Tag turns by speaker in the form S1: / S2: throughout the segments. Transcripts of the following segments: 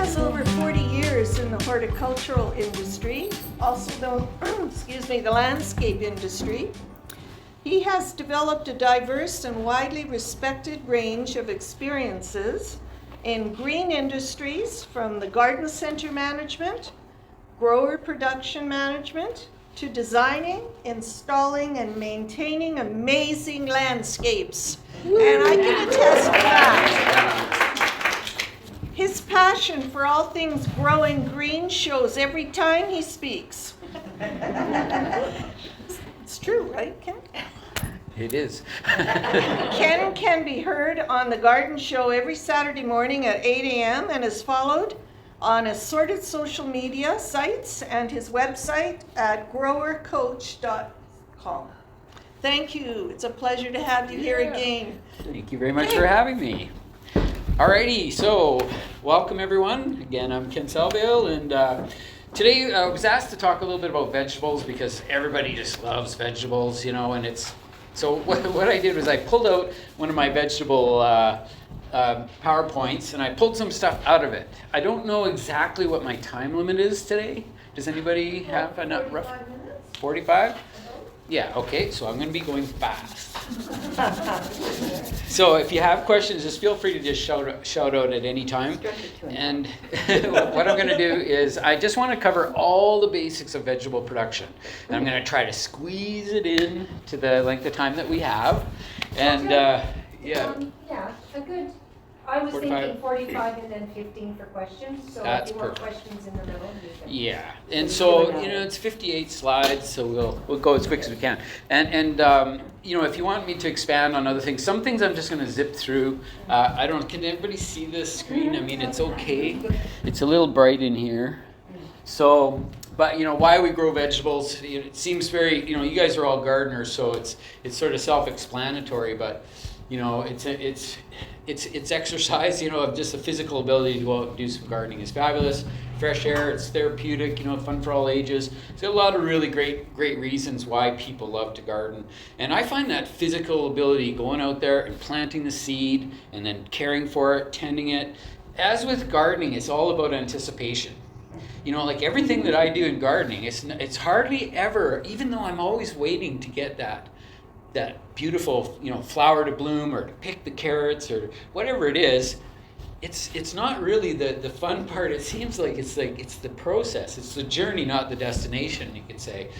S1: has over 40 years in the horticultural industry, also known, the landscape industry. He has developed a diverse and widely respected range of experiences in green industries, from the garden center management, grower production management, to designing, installing, and maintaining amazing landscapes. Woo! And I can attest to that. His passion for all things growing green shows every time he speaks. It's true, right, Ken?
S2: It is.
S1: Ken can be heard on the Garden Show every Saturday morning at 8 a.m. and is followed on assorted social media sites and his website at growercoach.com. Thank you. It's a pleasure to have you here again.
S2: Thank you very much for having me. Alrighty, so welcome everyone. Again, I'm Ken Salvail, and today I was asked to talk a little bit about vegetables because everybody just loves vegetables, you know, and it's, so what I did was I pulled out one of my vegetable PowerPoints and I pulled some stuff out of it. I don't know exactly what my time limit is today. Does anybody have enough?
S1: 45 minutes.
S2: 45? Yeah, okay, so I'm going to be going fast. So if you have questions, just feel free to just shout out at any time. And what I'm going to do is I just want to cover all the basics of vegetable production. And I'm going to try to squeeze it in to the length of time that we have. And
S3: Yeah, a good, I was
S2: 45.
S3: thinking 45 and then 15 for questions, so
S2: That's
S3: if you want
S2: perfect.
S3: questions in the middle, you can.
S2: yeah, and so, you know, it's 58 slides, so we'll go as quick as we can. And you know, if you want me to expand on other things, some things I'm just going to zip through. I don't, can everybody see this screen? I mean, it's okay. It's a little bright in here. So, but you know, why we grow vegetables, it seems very, you know, you guys are all gardeners, so it's sort of self-explanatory, but you know, it's exercise, you know, of just the physical ability to go out and do some gardening is fabulous. Fresh air, it's therapeutic, you know, fun for all ages. There's a lot of really great reasons why people love to garden. And I find that physical ability, going out there and planting the seed and then caring for it, tending it. As with gardening, it's all about anticipation. You know, like everything that I do in gardening, it's hardly ever, even though I'm always waiting to get that beautiful, you know, flower to bloom or to pick the carrots or whatever it is, it's not really the fun part. It seems like it's the process. It's the journey, not the destination, you could say.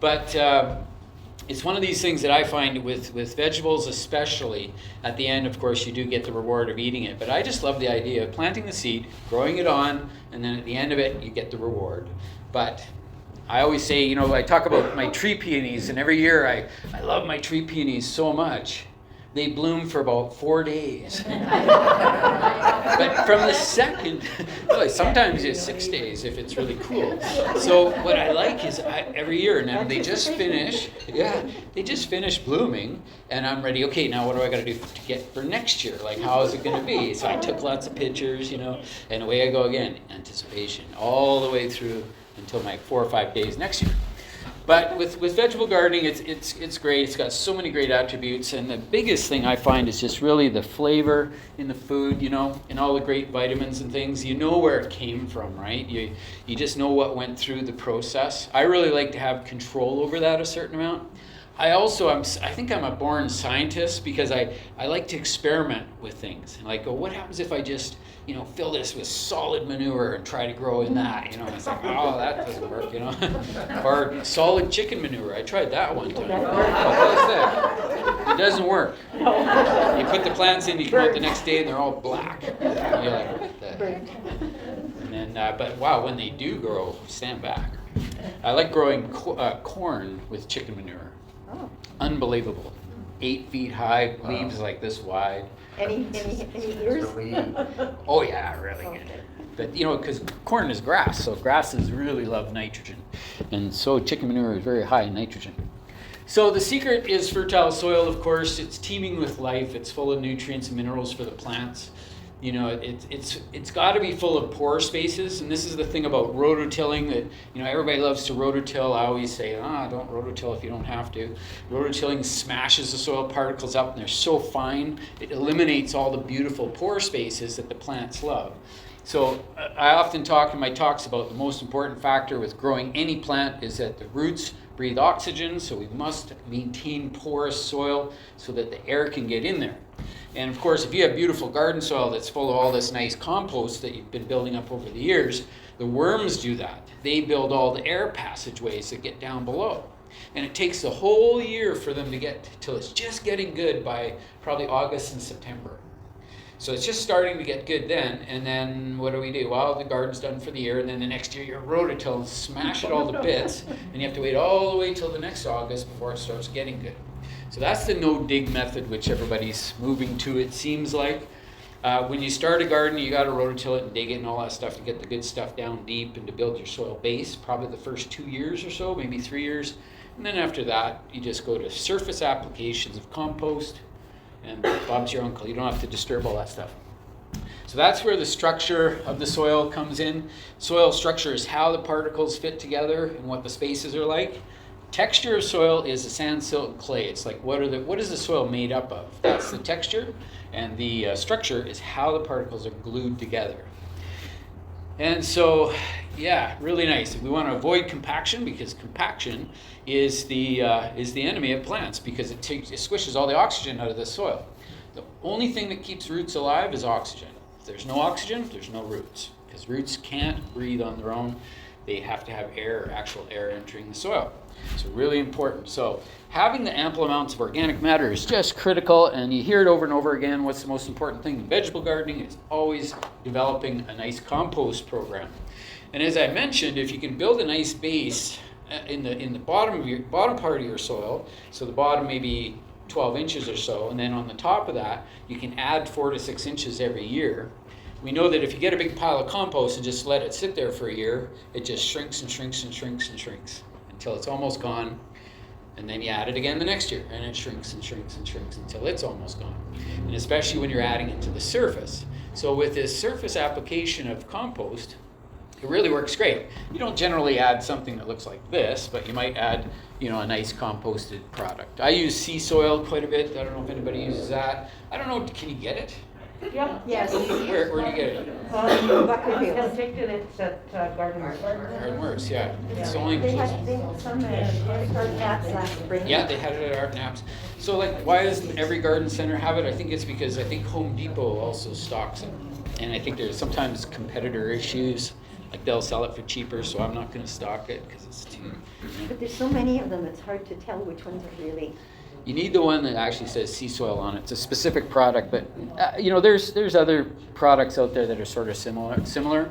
S2: But it's one of these things that I find with vegetables especially, at the end, of course, you do get the reward of eating it. But I just love the idea of planting the seed, growing it on, and then at the end of it, you get the reward. But I always say, you know, I talk about my tree peonies, and every year I love my tree peonies so much. They bloom for about 4 days. But from the second, well, sometimes it's 6 days if it's really cool. So what I like is every year now they just finish blooming, and I'm ready. Okay, now what do I got to do to get for next year? Like, how is it going to be? So I took lots of pictures, you know, and away I go again. Anticipation all the way through until my 4 or 5 days next year. But with vegetable gardening, it's great. It's got so many great attributes, and the biggest thing I find is just really the flavor in the food, you know, and all the great vitamins and things. You know where it came from, right? You just know what went through the process. I really like to have control over that a certain amount. I think I'm a born scientist because I like to experiment with things. And like, what happens if I just, you know, fill this with solid manure and try to grow in that, you know? It's like, oh, that doesn't work, you know? Or solid chicken manure. I tried that one time. What was that? It doesn't work. You put the plants in, you come out the next day and they're all black. And you're like, what the heck? And then, but wow, when they do grow, stand back. I like growing corn with chicken manure.
S1: Oh.
S2: Unbelievable. 8 feet high, leaves like this wide.
S1: Any years?
S2: Oh yeah, really good. But you know, because corn is grass, so grasses really love nitrogen. And so chicken manure is very high in nitrogen. So the secret is fertile soil, of course. It's teeming with life. It's full of nutrients and minerals for the plants. You know, it's got to be full of pore spaces, and this is the thing about rototilling that, you know, everybody loves to rototill. I always say, don't rototill if you don't have to. Rototilling smashes the soil particles up, and they're so fine, it eliminates all the beautiful pore spaces that the plants love. So I often talk in my talks about the most important factor with growing any plant is that the roots breathe oxygen, so we must maintain porous soil so that the air can get in there. And of course, if you have beautiful garden soil that's full of all this nice compost that you've been building up over the years, the worms do that. They build all the air passageways that get down below. And it takes the whole year for them to get till it's just getting good by probably August and September. So it's just starting to get good then, and then what do we do? Well, the garden's done for the year, and then the next year you're rototill and smash it all to bits, and you have to wait all the way till the next August before it starts getting good. So that's the no-dig method, which everybody's moving to, it seems like. When you start a garden, you got to rototill it and dig it and all that stuff to get the good stuff down deep and to build your soil base, probably the first 2 years or so, maybe 3 years. And then after that, you just go to surface applications of compost, and Bob's your uncle. You don't have to disturb all that stuff. So that's where the structure of the soil comes in. Soil structure is how the particles fit together and what the spaces are like. Texture of soil is the sand, silt, and clay. It's like what is the soil made up of? That's the texture, and the structure is how the particles are glued together. And so, yeah, really nice. We want to avoid compaction because compaction is the enemy of plants because it squishes all the oxygen out of the soil. The only thing that keeps roots alive is oxygen. If there's no oxygen, there's no roots because roots can't breathe on their own. They have to have air, actual air entering the soil. So really important. So having the ample amounts of organic matter is just critical, and you hear it over and over again. What's the most important thing in vegetable gardening is always developing a nice compost program. And as I mentioned, if you can build a nice base in the bottom part of your soil, so the bottom maybe 12 inches or so, and then on the top of that, you can add 4 to 6 inches every year. We know that if you get a big pile of compost and just let it sit there for a year, it just shrinks and shrinks and shrinks and shrinks until it's almost gone, and then you add it again the next year, and it shrinks and shrinks and shrinks until it's almost gone. And especially when you're adding it to the surface. So with this surface application of compost, it really works great. You don't generally add something that looks like this, but you might add, a nice composted product. I use sea soil quite a bit. I don't know if anybody uses that. I don't know, can you get it?
S3: Yeah.
S4: Yes.
S2: Where do you get it?
S4: Buckley Field.
S3: It's at Garden Mart.
S2: Garden Works, yeah. It's only
S4: They had some apps last spring.
S2: Yeah, they had it at Art and Apps. So why doesn't every garden center have it? I think it's because Home Depot also stocks it. And I think there's sometimes competitor issues. Like they'll sell it for cheaper, so I'm not going to stock it because it's too.
S4: But there's so many of them, it's hard to tell which ones are really.
S2: You need the one that actually says sea soil on it. It's a specific product, but there's other products out there that are sort of similar.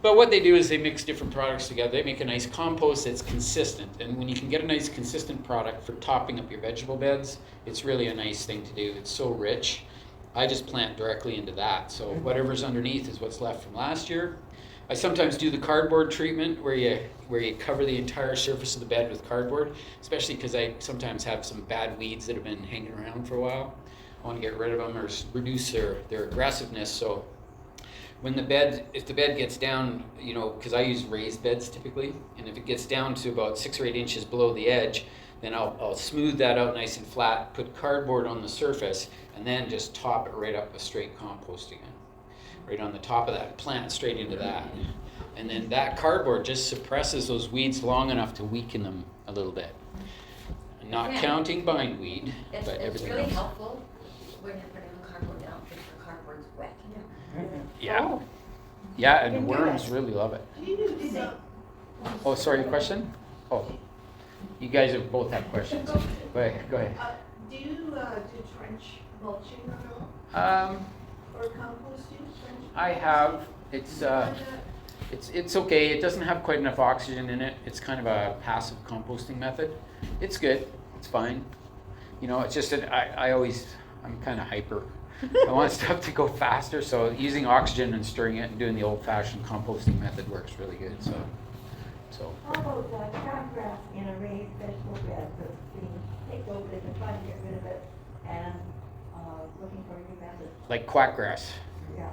S2: But what they do is they mix different products together. They make a nice compost that's consistent. And when you can get a nice consistent product for topping up your vegetable beds, it's really a nice thing to do. It's so rich. I just plant directly into that. So whatever's underneath is what's left from last year. I sometimes do the cardboard treatment where you cover the entire surface of the bed with cardboard, especially because I sometimes have some bad weeds that have been hanging around for a while. I want to get rid of them or reduce their aggressiveness. So if the bed gets down, because I use raised beds typically, and if it gets down to about 6 or 8 inches below the edge, then I'll smooth that out nice and flat, put cardboard on the surface, and then just top it right up with straight compost again. Right on the top of that, plant it straight into that. And then that cardboard just suppresses those weeds long enough to weaken them a little bit. Not counting bindweed, but everything else.
S5: It's really helpful when you're putting the cardboard down because the cardboard's wet.
S2: Yeah. Yeah, and the worms really love it. Oh, sorry, question? Oh, you guys have both have questions. Go ahead.
S1: Do you do trench mulching at all? Or composting?
S2: I have. It's okay. It doesn't have quite enough oxygen in it. It's kind of a passive composting method. It's good. It's fine. It's just that I'm kind of hyper. I want stuff to go faster, so using oxygen and stirring it and doing the old-fashioned composting method works really good. So.
S4: How about crabgrass in a raised vegetable bed that's being taken over, they can try to get rid of it, and looking for a new method?
S2: Like quackgrass.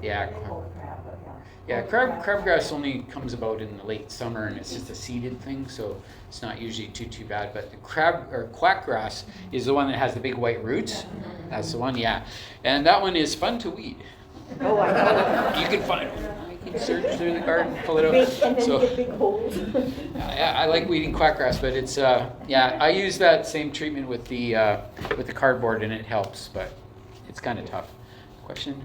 S2: Yeah,
S4: They call it crab, but
S2: Yeah,
S4: Call it
S2: crabgrass only comes about in the late summer, and it's just a seeded thing, so it's not usually too bad. But the quackgrass is the one that has the big white roots. That's the one, yeah. And that one is fun to weed.
S4: Oh, I know.
S2: You can find it. You can search through the garden, pull it out.
S4: Big, and then
S2: So,
S4: you get big holes.
S2: yeah, I like weeding quackgrass, but it's yeah. I use that same treatment with the cardboard, and it helps, but it's kind of tough. Question?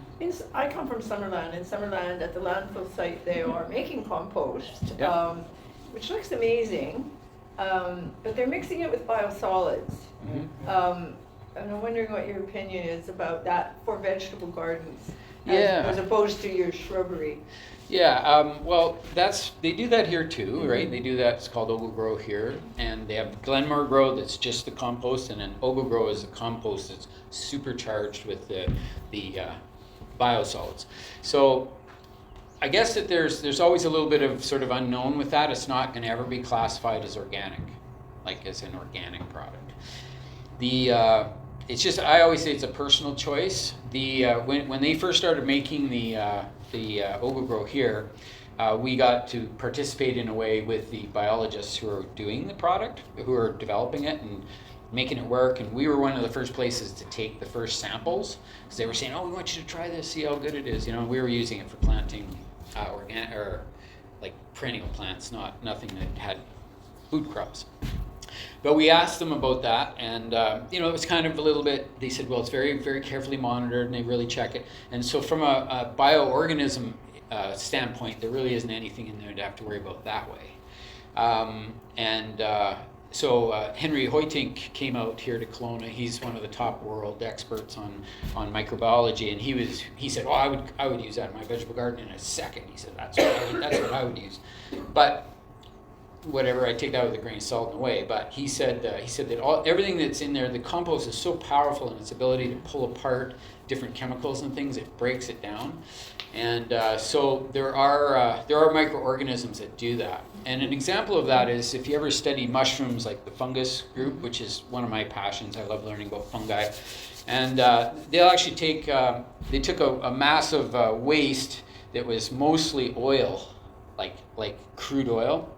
S6: I come from Summerland. In Summerland, at the landfill site, they are making compost,
S2: Yeah.
S6: which looks amazing, but they're mixing it with biosolids.
S2: Mm-hmm.
S6: And I'm wondering what your opinion is about that for vegetable gardens,
S2: Yeah.
S6: as opposed to your shrubbery.
S2: Yeah, well, they do that here too, right? They do that. It's called Ogle Grow here, and they have Glenmore Grow that's just the compost, and then Ogle Grow is the compost that's supercharged with the biosolids. So I guess that there's always a little bit of sort of unknown with that. It's not going to ever be classified as organic, like as an organic product. It's just, I always say it's a personal choice. When they first started making the Ogle Grow here, we got to participate in a way with the biologists who are doing the product, who are developing it and making it work. And we were one of the first places to take the first samples, because they were saying, "Oh, we want you to try this, see how good it is." You know, we were using it for planting organic or like perennial plants, nothing that had food crops. But we asked them about that, and it was kind of a little bit. They said, "Well, it's very, very carefully monitored, and they really check it." And so, from a bioorganism standpoint, there really isn't anything in there to have to worry about that way. So Henry Hoytink came out here to Kelowna. He's one of the top world experts on microbiology, and he said, "Oh, I would use that in my vegetable garden in a second." He said, "That's what I would use," but whatever, I take that with a grain of salt in a way, but he said that everything that's in there, the compost is so powerful in its ability to pull apart different chemicals and things, it breaks it down. And so there are microorganisms that do that. And an example of that is if you ever study mushrooms, like the fungus group, which is one of my passions. I love learning about fungi. And they'll actually they took a mass of waste that was mostly oil, like crude oil.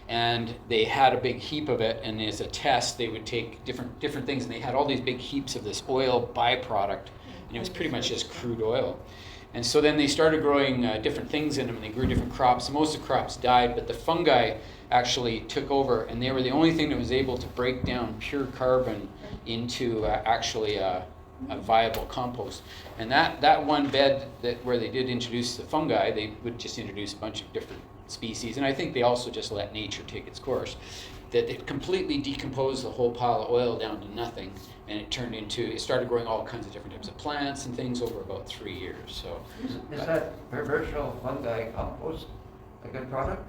S2: And they had a big heap of it, and as a test, they would take different things, and they had all these big heaps of this oil byproduct, and it was pretty much just crude oil. And so then they started growing different things in them, and they grew different crops. Most of the crops died, but the fungi actually took over, and they were the only thing that was able to break down pure carbon into actually a viable compost. And that one bed where they did introduce the fungi, they would just introduce a bunch of different species, and I think they also just let nature take its course. That it completely decomposed the whole pile of oil down to nothing, and it started growing all kinds of different types of plants and things over about 3 years. So
S7: Is that perpetual fungi compost a good product?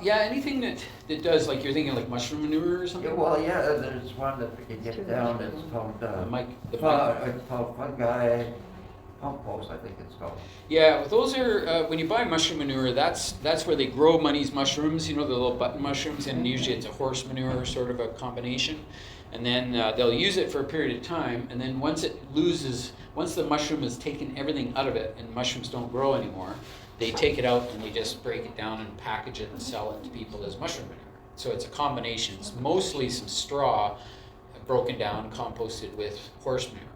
S2: yeah, anything that does, like you're thinking like mushroom manure or something.
S7: Yeah, well, yeah, there's one that you get down. It's called it's called fungi compost, I think it's called.
S2: Yeah, those are when you buy mushroom manure. That's where they grow Money's mushrooms. You know, the little button mushrooms, and usually it's a horse manure sort of a combination. And then they'll use it for a period of time, and then once the mushroom has taken everything out of it, and mushrooms don't grow anymore, they take it out and they just break it down and package it and sell it to people as mushroom manure. So it's a combination. It's mostly some straw broken down, composted with horse manure.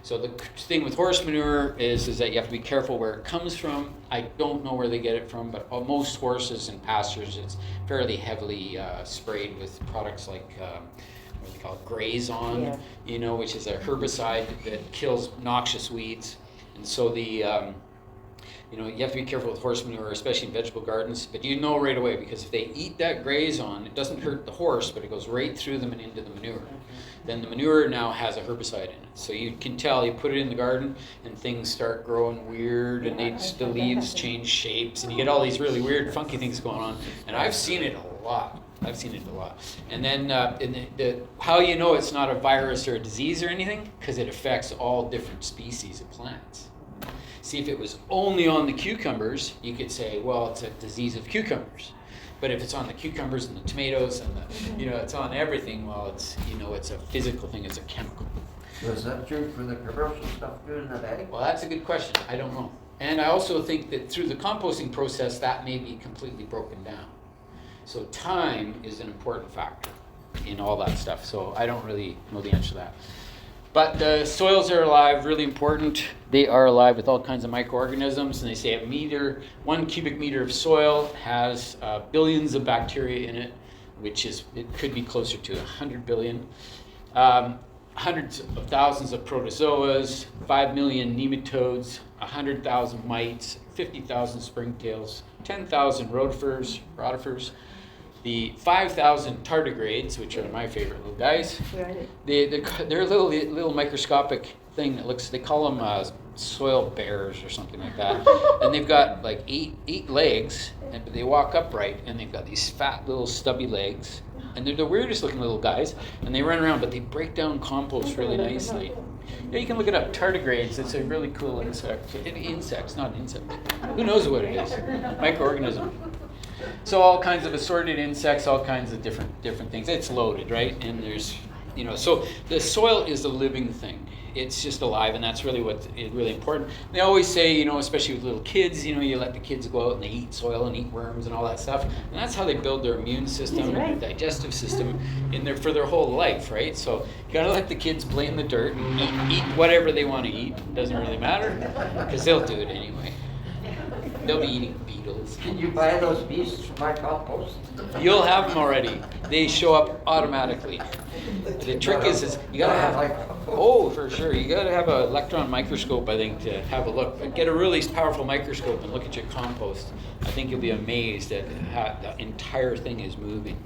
S2: So the thing with horse manure is that you have to be careful where it comes from. I don't know where they get it from, but most horses and pastures, it's fairly heavily sprayed with products like what do they call it, Grazon, which is a herbicide that kills noxious weeds. And so you have to be careful with horse manure, especially in vegetable gardens. But you know right away, because if they eat that Grazon, it doesn't hurt the horse, but it goes right through them and into the manure. Then the manure now has a herbicide in it. So you can tell, you put it in the garden and things start growing weird, and the leaves change shapes, and you get all these really weird, funky things going on. And I've seen it a lot. And then how you know it's not a virus or a disease or anything, because it affects all different species of plants. See, if it was only on the cucumbers, you could say, well, it's a disease of cucumbers. But if it's on the cucumbers and the tomatoes and it's on everything, well, it's a physical thing, it's a chemical.
S7: Was that true for the commercial stuff too in the bag?
S2: Well, that's a good question. I don't know. And I also think that through the composting process, that may be completely broken down. So time is an important factor in all that stuff. So I don't really know the answer to that. But the soils are alive, really important. They are alive with all kinds of microorganisms, and they say 1 cubic meter of soil has billions of bacteria in it, which is, it could be closer to 100 billion. Hundreds of thousands of protozoas, 5 million nematodes, 100,000 mites, 50,000 springtails, 10,000 rotifers, the 5,000 tardigrades, which are my favorite little guys.
S6: Right.
S2: They're a little microscopic thing that looks, they call them soil bears or something like that. And they've got like eight legs, but they walk upright, and they've got these fat little stubby legs. And they're the weirdest looking little guys, and they run around, but they break down compost really nicely. Yeah, you can look it up, tardigrades. It's a really cool insect. Insects, not an insect. Who knows what it is? Microorganism. So all kinds of assorted insects, all kinds of different things. It's loaded, right? And there's, so the soil is a living thing. It's just alive, and that's really what is really important. They always say, especially with little kids, you let the kids go out and they eat soil and eat worms and all that stuff, and that's how they build their immune system and their digestive system for their whole life, right? So you gotta let the kids play in the dirt and eat whatever they want to eat. It doesn't really matter, because they'll do it anyway. They'll be eating beetles.
S7: Can you buy those beasts from my compost?
S2: You'll have them already. They show up automatically. The trick is you gotta have, for sure. You gotta have an electron microscope, I think, to have a look. Get a really powerful microscope and look at your compost. I think you'll be amazed at how the entire thing is moving.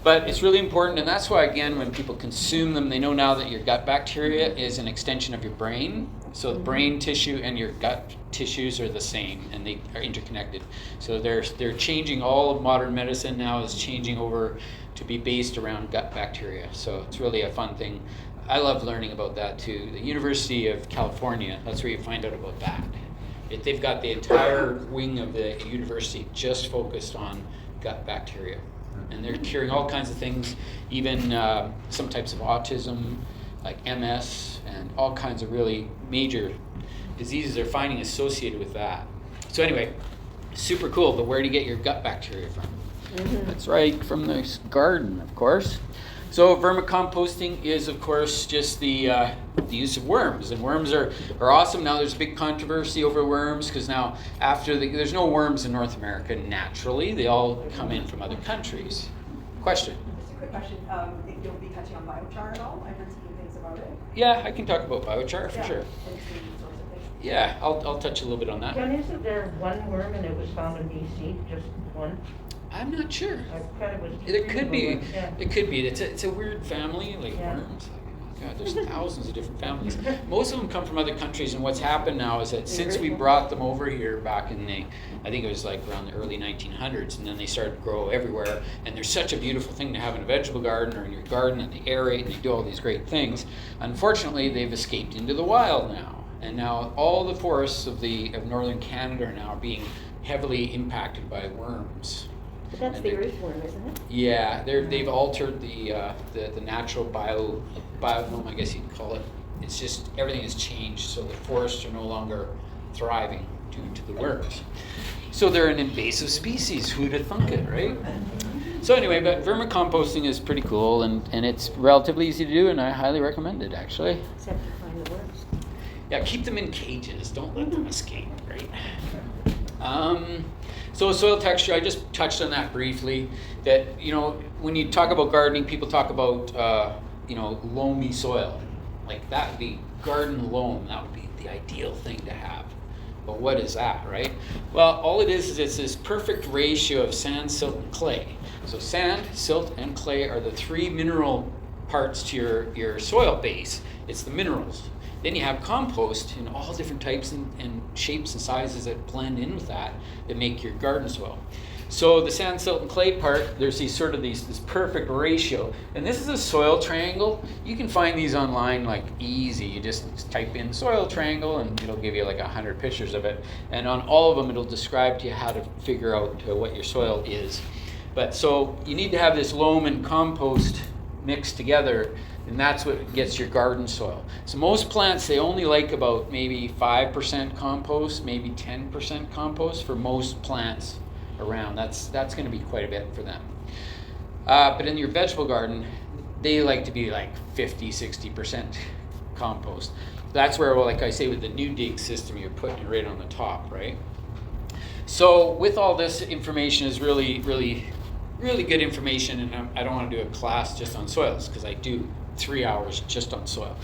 S2: But it's really important, and that's why, again, when people consume them, they know now that your gut bacteria is an extension of your brain. So the brain tissue and your gut tissues are the same, and they are interconnected. So they're changing. All of modern medicine now is changing over to be based around gut bacteria. So it's really a fun thing. I love learning about that too. The University of California, that's where you find out about that. They've got the entire wing of the university just focused on gut bacteria. And they're curing all kinds of things, even some types of autism, like MS, and all kinds of really major diseases they're finding associated with that. So anyway, super cool, but where do you get your gut bacteria from? Mm-hmm. That's right, from the garden, of course. So vermicomposting is, of course, just the use of worms, and worms are awesome. Now there's a big controversy over worms, because now there's no worms in North America naturally. They all come in from other countries. Question?
S8: Just a quick question. If you'll be touching on biochar at all? I've heard some good things about it.
S2: Yeah, I can talk about biochar for sure.
S8: And some sorts of things.
S2: Yeah, I'll touch a little bit on that.
S4: John, isn't there one worm and it was found in BC, just one?
S2: I'm not sure.
S4: I thought it was.
S2: It could be.
S4: Yeah.
S2: It could be. It's a weird family, like
S4: Yeah.
S2: worms. God, there's thousands of different families. Most of them come from other countries, and what's happened now is that since we brought them over here back in I think it was like around the early 1900s, and then they started to grow everywhere, and they're such a beautiful thing to have in a vegetable garden or in your garden, and they aerate, and they do all these great things. Unfortunately, they've escaped into the wild now, and now all the forests of northern Canada are now being heavily impacted by worms.
S4: But that's
S2: And
S4: the earthworm, isn't it?
S2: Yeah, they've altered the natural biome, I guess you'd call it. It's just everything has changed, so the forests are no longer thriving due to the worms. So they're an invasive species. Who'd have thunk it, right? So anyway, but vermicomposting is pretty cool, and it's relatively easy to do, and I highly recommend it, actually.
S4: Except you find the worms.
S2: Yeah, keep them in cages. Don't let them escape, right? So soil texture, I just touched on that briefly. That, when you talk about gardening, people talk about, loamy soil. Like that would be garden loam. That would be the ideal thing to have. But what is that, right? Well, all it is it's this perfect ratio of sand, silt, and clay. So sand, silt, and clay are the three mineral parts to your soil base. It's the minerals. Then you have compost in all different types and shapes and sizes that blend in with that make your garden soil. So the sand, silt, and clay part, there's this perfect ratio. And this is a soil triangle. You can find these online like easy. You just type in soil triangle and it'll give you like 100 pictures of it. And on all of them, it'll describe to you how to figure out what your soil is. But so you need to have this loam and compost mixed together And that's what gets your garden soil. So most plants, they only like about maybe 5% compost, maybe 10% compost for most plants around. That's going to be quite a bit for them. But in your vegetable garden, they like to be like 50, 60% compost. That's where, well, like I say, with the new dig system, you're putting it right on the top, right? So with all this information is really, really, really good information, and I don't want to do a class just on soils, because I do 3 hours just on soil.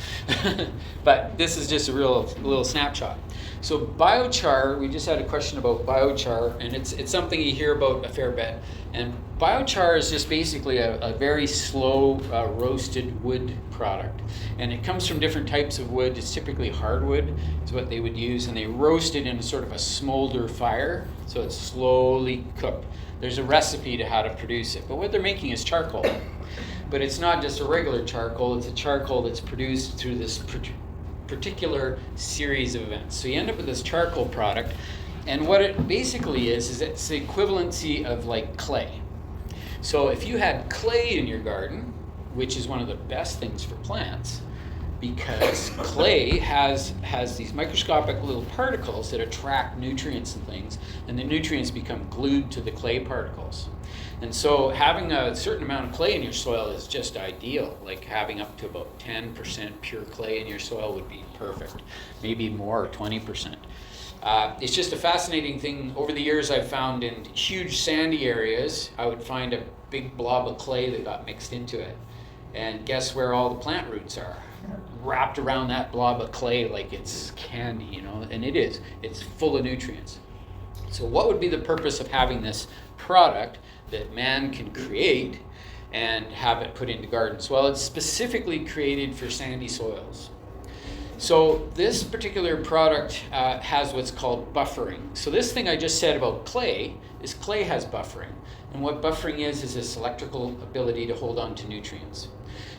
S2: But this is just a little snapshot. So biochar, we just had a question about biochar, and it's something you hear about a fair bit. And biochar is just basically a very slow roasted wood product. And it comes from different types of wood. It's typically hardwood is what they would use, and they roast it in a sort of a smolder fire, so it's slowly cooked. There's a recipe to how to produce it, but what they're making is charcoal. But it's not just a regular charcoal, it's a charcoal that's produced through this particular series of events. So you end up with this charcoal product, and what it basically is it's the equivalency of like clay. So if you had clay in your garden, which is one of the best things for plants, because clay has these microscopic little particles that attract nutrients and things, and the nutrients become glued to the clay particles. And so having a certain amount of clay in your soil is just ideal. Like having up to about 10% pure clay in your soil would be perfect. Maybe more, 20%. It's just a fascinating thing. Over the years I've found in huge sandy areas, I would find a big blob of clay that got mixed into it. And guess where all the plant roots are? Wrapped around that blob of clay like it's candy, you know, and it is. It's full of nutrients. So what would be the purpose of having this product that man can create and have it put into gardens? Well, it's specifically created for sandy soils. So this particular product has what's called buffering. So this thing I just said about clay is clay has buffering. And what buffering is this electrical ability to hold on to nutrients.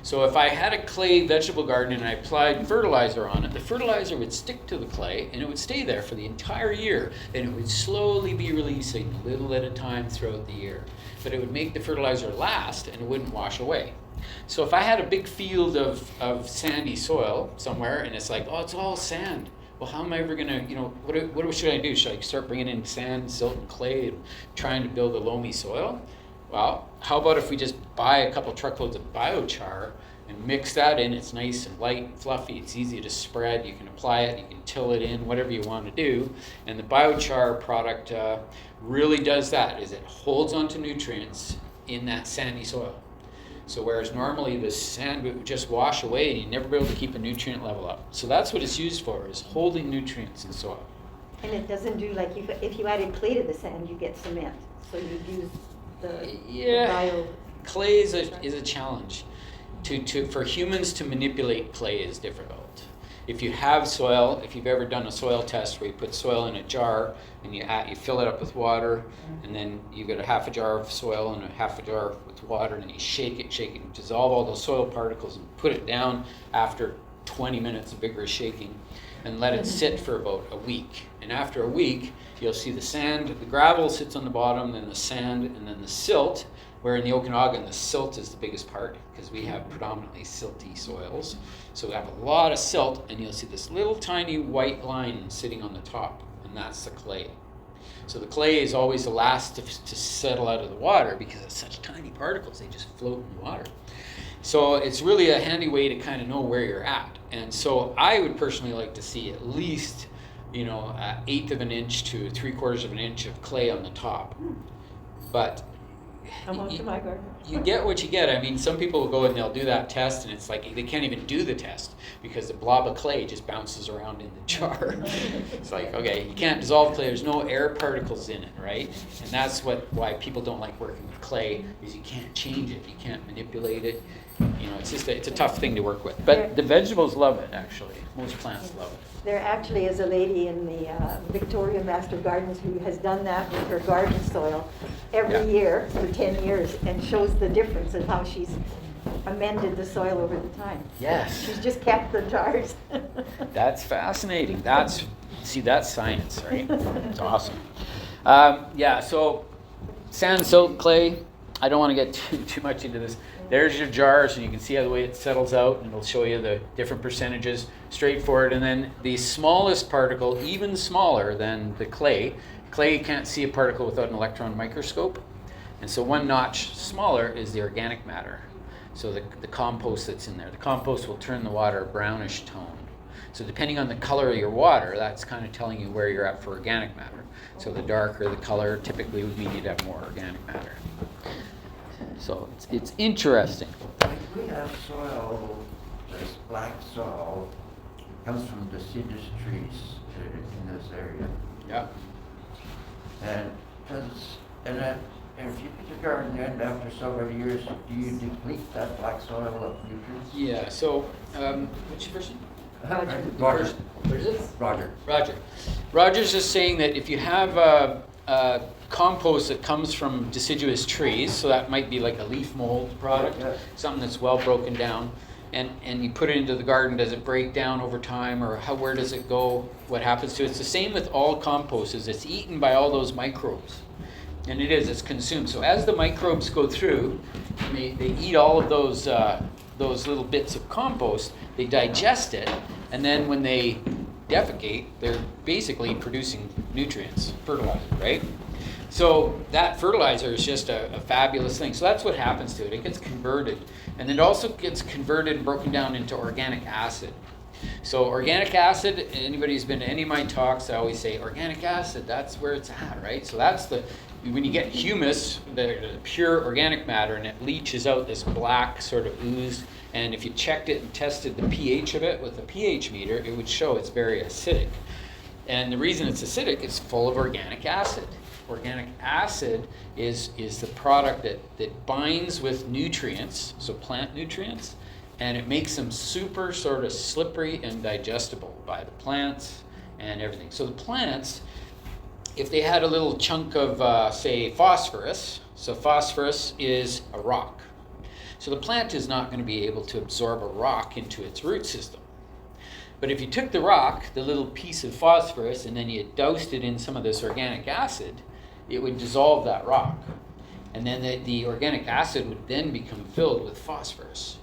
S2: So if I had a clay vegetable garden and I applied fertilizer on it, the fertilizer would stick to the clay and it would stay there for the entire year, and it would slowly be releasing a little at a time throughout the year. But it would make the fertilizer last and it wouldn't wash away. So if I had a big field of sandy soil somewhere and it's like, oh, it's all sand. Well, how am I ever going to, what should I do? Should I start bringing in sand, silt, and clay and trying to build a loamy soil? Well, how about if we just buy a couple truckloads of biochar and mix that in? It's nice and light and fluffy. It's easy to spread. You can apply it. You can till it in, whatever you want to do. And the biochar product really does that, is it holds onto nutrients in that sandy soil. So whereas normally the sand would just wash away and you'd never be able to keep a nutrient level up. So that's what it's used for, is holding nutrients in soil.
S4: And it doesn't do like, if you added clay to the sand, you get cement. So you use the bio.
S2: Clay is a challenge. For humans to manipulate clay is difficult. If you have soil, if you've ever done a soil test where you put soil in a jar and you fill it up with water, and then you get a half a jar of soil and a half a jar with water, and then you shake it, dissolve all those soil particles and put it down after 20 minutes of vigorous shaking and let it sit for about a week. And after a week, you'll see the sand, the gravel sits on the bottom, then the sand, and then the silt, where in the Okanagan, the silt is the biggest part because we have predominantly silty soils. So we have a lot of silt, and you'll see this little tiny white line sitting on the top, and that's the clay. So the clay is always the last to settle out of the water because it's such tiny particles, they just float in the water. So it's really a handy way to kind of know where you're at. And so I would personally like to see at least, an 1/8 of an inch to 3/4 of an inch of clay on the top. But
S4: Come on to my garden.
S2: you get what you get. I mean, some people will go and they'll do that test, and it's like they can't even do the test because the blob of clay just bounces around in the jar. It's like, okay, you can't dissolve clay. There's no air particles in it, right? And that's why people don't like working with clay, because you can't change it, you can't manipulate it. It's a tough thing to work with. But the vegetables love it, actually. Most plants love it.
S4: There actually is a lady in the Victoria Master Gardens who has done that with her garden soil every year for 10 years and shows the difference in how she's amended the soil over the time.
S2: Yes.
S4: She's just kept the jars.
S2: That's fascinating. That's science, right? It's awesome. So sand, silt, clay. I don't want to get too much into this. there's your jar, so you can see how the way it settles out, and it'll show you the different percentages, straightforward. And then the smallest particle, even smaller than the clay. Clay can't see a particle without an electron microscope. And so one notch smaller is the organic matter. So the compost that's in there. The compost will turn the water a brownish tone. So depending on the color of your water, that's kind of telling you where you're at for organic matter. So the darker the color typically would mean you'd have more organic matter. So it's interesting.
S7: Like we have soil, this black soil, comes from deciduous trees in this area.
S2: Yeah.
S7: And if you put your garden in after several years, do you deplete that black soil of nutrients?
S2: Yeah. So what's your first name?
S7: Roger.
S2: What is it?
S7: Roger.
S2: Roger. Roger's just saying that if you have a compost that comes from deciduous trees, so that might be like a leaf mold product,
S7: Yeah.
S2: something that's well broken down, and you put it into the garden, does it break down over time, or where does it go? What happens to it? It's the same with all compost, is it's eaten by all those microbes. And it's consumed. So as the microbes go through, and they eat all of those little bits of compost, they digest it, and then when they defecate, they're basically producing nutrients, fertilizer, right? So that fertilizer is just a fabulous thing. So that's what happens to it. It gets converted. And it also gets converted and broken down into organic acid. So organic acid, anybody who's been to any of my talks, I always say organic acid, that's where it's at, right? So that's when you get humus, the pure organic matter, and it leaches out this black sort of ooze. And if you checked it and tested the pH of it with a pH meter, it would show it's very acidic. And the reason it's acidic, it's full of organic acid. Organic acid is the product that binds with nutrients, so plant nutrients, and it makes them super sort of slippery and digestible by the plants and everything. So the plants, if they had a little chunk of, say, phosphorus, so phosphorus is a rock. So the plant is not going to be able to absorb a rock into its root system. But if you took the rock, the little piece of phosphorus, and then you doused it in some of this organic acid, it would dissolve that rock. And then the organic acid would then become filled with phosphorus.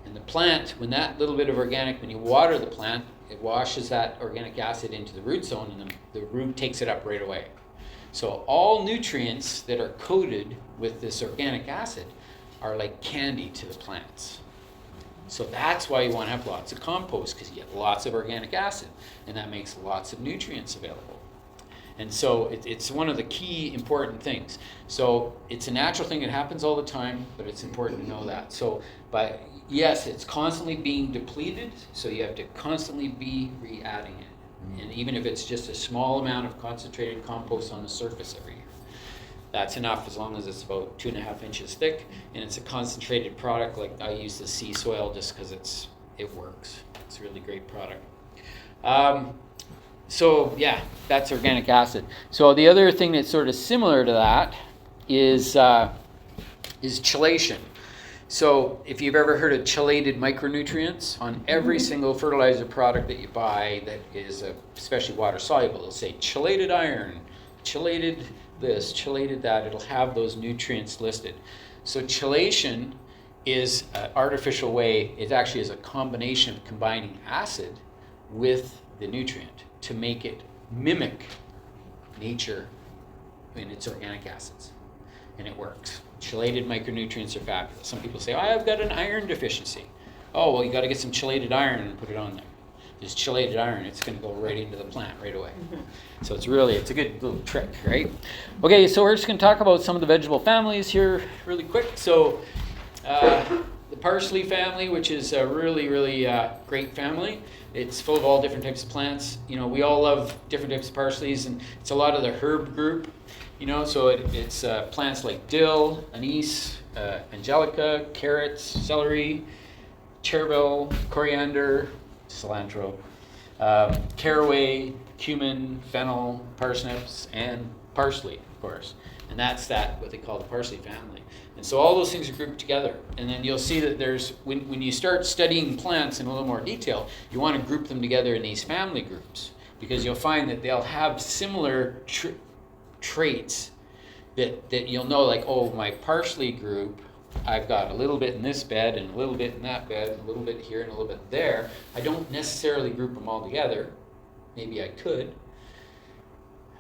S2: And the plant, when you water the plant, it washes that organic acid into the root zone, and the root takes it up right away. So all nutrients that are coated with this organic acid are like candy to the plants. So that's why you want to have lots of compost, because you get lots of organic acid, and that makes lots of nutrients available. And so it's one of the key important things. So it's a natural thing, it happens all the time, but it's important to know that. So, but yes, it's constantly being depleted, so you have to constantly be re-adding it. And even if it's just a small amount of concentrated compost on the surface every year, that's enough, as long as it's about 2.5 inches thick, and it's a concentrated product. Like I use the sea soil just because it works. It's a really great product. So yeah, that's organic acid. So the other thing that's sort of similar to that is chelation. So if you've ever heard of chelated micronutrients, on every single fertilizer product that you buy that is especially water soluble, it'll say chelated iron, chelated this, chelated that. It'll have those nutrients listed. So chelation is an artificial way. It actually is a combination of combining acid with the nutrient to make it mimic nature in its organic acids. And it works. Chelated micronutrients are fabulous. Some people say, I've got an iron deficiency. Oh, well, you got to get some chelated iron and put it on there. There's chelated iron, it's going to go right into the plant right away. So it's a good little trick, right? Okay, so we're just going to talk about some of the vegetable families here really quick. So the parsley family, which is a really, really great family. It's full of all different types of plants. You know, we all love different types of parsleys, and it's a lot of the herb group. You know, so it's plants like dill, anise, angelica, carrots, celery, chervil, coriander, cilantro, caraway, cumin, fennel, parsnips, and parsley, of course. And that's what they call the parsley family. And so all those things are grouped together. And then you'll see that when you start studying plants in a little more detail, you want to group them together in these family groups, because you'll find that they'll have similar traits that you'll know, like, oh, my parsley group I've got a little bit in this bed and a little bit in that bed, a little bit here and a little bit there. I don't necessarily group them all together. Maybe I could.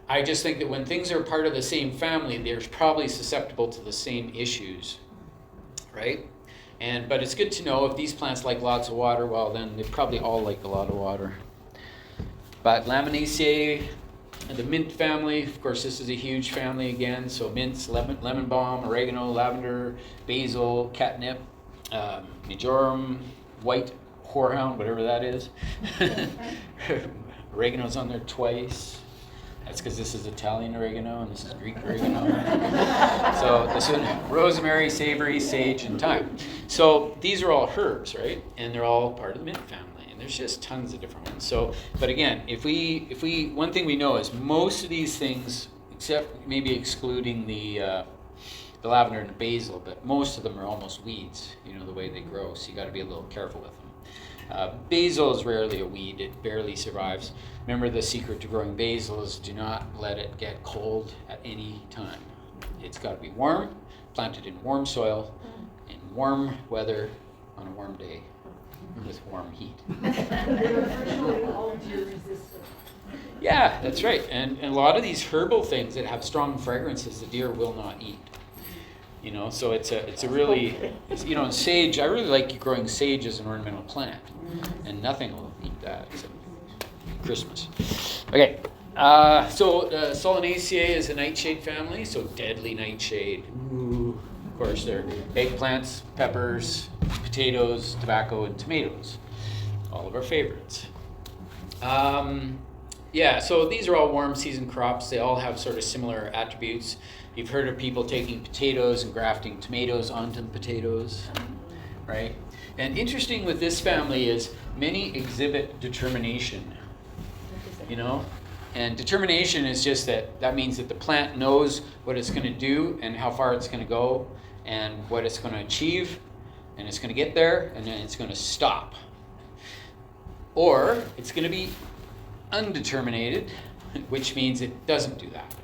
S2: I just think that when things are part of the same family, they're probably susceptible to the same issues, right? But it's good to know if these plants like lots of water, well then they probably all like a lot of water. But Laminaceae, the mint family, of course this is a huge family again, so mints, lemon balm, oregano, lavender, basil, catnip, majoram, white horehound, whatever that is. Oregano's on there twice. That's because this is Italian oregano and this is Greek oregano. So this one, rosemary, savory, sage, and thyme. So these are all herbs, right? And they're all part of the mint family. And there's just tons of different ones. So, but again, if we one thing we know is most of these things, except maybe excluding the lavender and the basil, but most of them are almost weeds. You know the way they grow. So you got to be a little careful with them. Basil is rarely a weed, it barely survives. Remember the secret to growing basil is do not let it get cold at any time. It's got to be warm, planted in warm soil, in warm weather, on a warm day, with warm heat. Yeah, that's right. And a lot of these herbal things that have strong fragrances, the deer will not eat. You know, so it's a really, you know, sage, I really like growing sage as an ornamental plant. And nothing will eat that except Christmas. Okay, so Solanaceae is a nightshade family, so deadly nightshade. Ooh. Of course, they're eggplants, peppers, potatoes, tobacco, and tomatoes. All of our favorites. Yeah, so these are all warm season crops. They all have sort of similar attributes. You've heard of people taking potatoes and grafting tomatoes onto the potatoes, right? And interesting with this family is many exhibit determination, you know? And determination is just that means that the plant knows what it's going to do and how far it's going to go and what it's going to achieve, and it's going to get there and then it's going to stop. Or it's going to be undeterminated, which means it doesn't do that.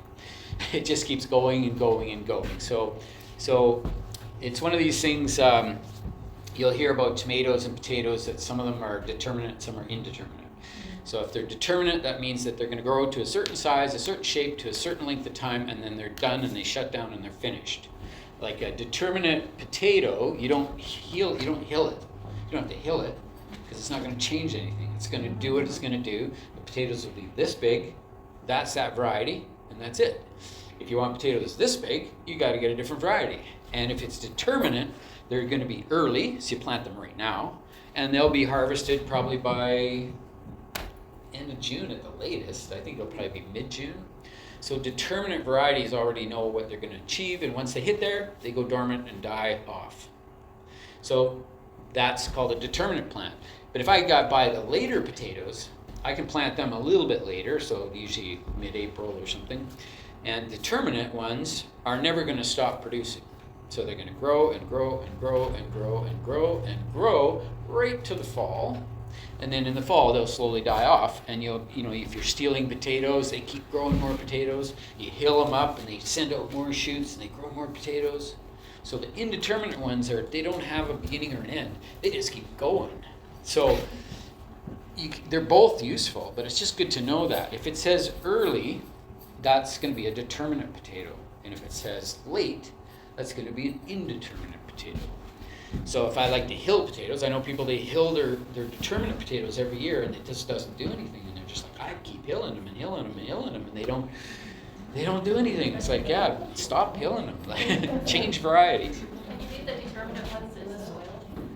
S2: It just keeps going and going and going. So it's one of these things, you'll hear about tomatoes and potatoes that some of them are determinate, some are indeterminate. So if they're determinate, that means that they're going to grow to a certain size, a certain shape, to a certain length of time, and then they're done and they shut down and they're finished. Like a determinate potato, you don't hill it. You don't have to hill it because it's not going to change anything. It's going to do what it's going to do. The potatoes will be this big, that's that variety, and that's it. If you want potatoes this big, you got to get a different variety. And if it's determinate, they're going to be early, so you plant them right now, and they'll be harvested probably by end of June at the latest. I think it'll probably be mid-June. So determinate varieties already know what they're going to achieve, and once they hit there, they go dormant and die off. So that's called a determinate plant. But if I got by the later potatoes, I can plant them a little bit later, so usually mid-April or something. And determinate ones are never going to stop producing. So they're going to grow and grow and grow and grow and grow and grow right to the fall. And then in the fall, they'll slowly die off. And you know, if you're stealing potatoes, they keep growing more potatoes. You hill them up and they send out more shoots and they grow more potatoes. So the indeterminate ones they don't have a beginning or an end. They just keep going. So they're both useful, but it's just good to know that. If it says early, that's going to be a determinate potato. And if it says late, that's going to be an indeterminate potato. So if I like to hill potatoes, I know people, they hill their determinate potatoes every year and it just doesn't do anything. And they're just like, I keep hilling them and hilling them and hilling them, and they don't do anything. It's like, yeah, stop hilling them. Change varieties.
S3: And you leave the determinate ones in the soil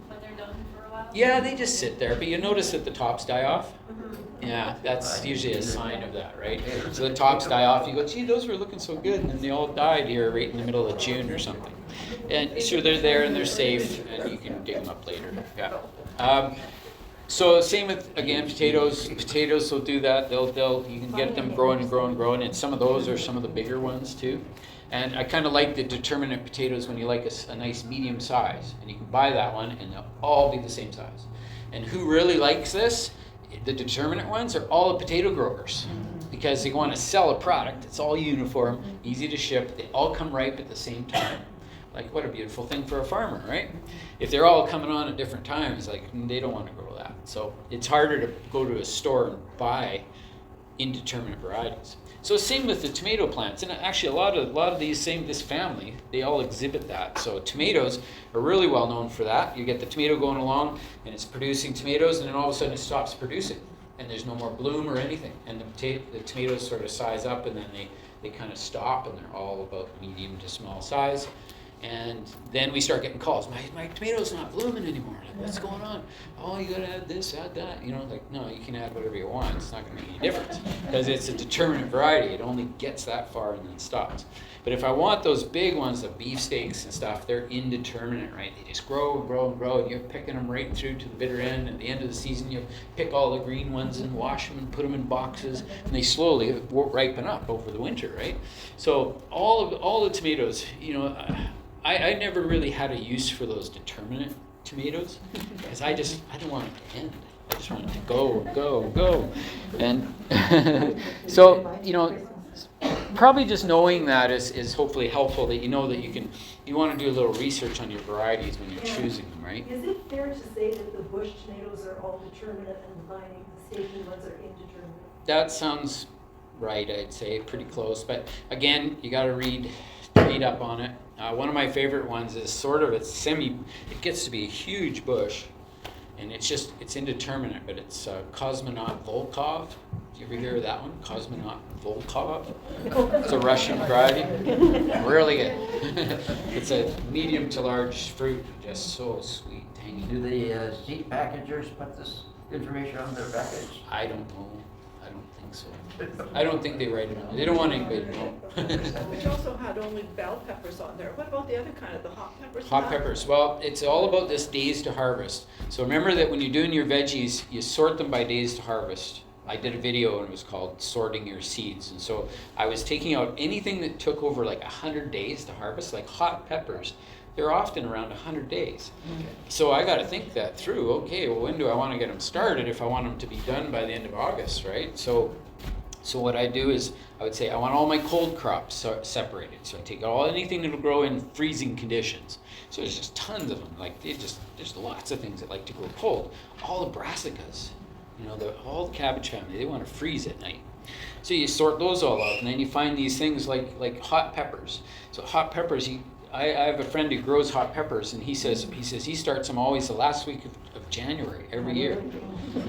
S3: when they're done for a while?
S2: Yeah, they just sit there, but you notice that the tops die off. Yeah, that's usually a sign of that, right? So the tops die off, you go, gee, those were looking so good, and then they all died here right in the middle of June or something. And sure, they're there and they're safe, and you can dig them up later. Yeah. So same with, again, potatoes. Potatoes will do that. You can get them growing and growing and growing, and some of those are some of the bigger ones too. And I kind of like the determinate potatoes when you like a nice medium size, and you can buy that one, and they'll all be the same size. And who really likes this? The determinate ones are all the potato growers, because they want to sell a product. It's all uniform, easy to ship. They all come ripe at the same time. Like, what a beautiful thing for a farmer, right? If they're all coming on at different times, like, they don't want to grow that. So it's harder to go to a store and buy indeterminate varieties. So same with the tomato plants, and actually a lot of this family, they all exhibit that. So tomatoes are really well known for that. You get the tomato going along, and it's producing tomatoes, and then all of a sudden it stops producing, and there's no more bloom or anything, and the tomatoes sort of size up, and then they kind of stop, and they're all about medium to small size. And then we start getting calls. My tomato's not blooming anymore. Like, what's going on? Oh, you gotta add this, add that. Like, no, you can add whatever you want. It's not gonna make any difference because it's a determinate variety. It only gets that far and then stops. But if I want those big ones, the beefsteaks and stuff, they're indeterminate, right? They just grow and grow and grow, and you're picking them right through to the bitter end. At the end of the season, you pick all the green ones and wash them and put them in boxes, and they slowly ripen up over the winter, right? So all the tomatoes, I never really had a use for those determinate tomatoes because I don't want it to end. I just want it to go. And so, probably just knowing that is hopefully helpful, that you know that you want to do a little research on your varieties when you're choosing them, right?
S9: Is it fair to say that the bush tomatoes are all determinate and the staging ones are indeterminate?
S2: That sounds right, I'd say, pretty close. But again, you got to read up on it. One of my favorite ones is it gets to be a huge bush, and it's indeterminate, but it's Cosmonaut Volkov. Did you ever hear of that one? Cosmonaut Volkov? It's a Russian variety. Really good. It's a medium to large fruit, just so sweet, tangy.
S7: Do the seed packagers put this information on their package?
S2: I don't know. I don't think so. I don't think they write it on. They don't want anybody to know.
S6: But you also had only bell peppers on there. What about the other kind of the hot peppers?
S2: Hot peppers. Well, it's all about this days to harvest. So remember that when you're doing your veggies, you sort them by days to harvest. I did a video and it was called Sorting Your Seeds. And so I was taking out anything that took over like 100 days to harvest, like hot peppers. They're often around 100 days. Okay. So I got to think that through. Okay, well, when do I want to get them started if I want them to be done by the end of August, right? So what I do is I would say I want all my cold crops separated. So I take anything that will grow in freezing conditions. So there's just tons of them. Like there's lots of things that like to grow cold. All the brassicas, all the cabbage family, they want to freeze at night. So you sort those all out, and then you find these things like hot peppers. So hot peppers, I have a friend who grows hot peppers, and he says he starts them always the last week of January every year.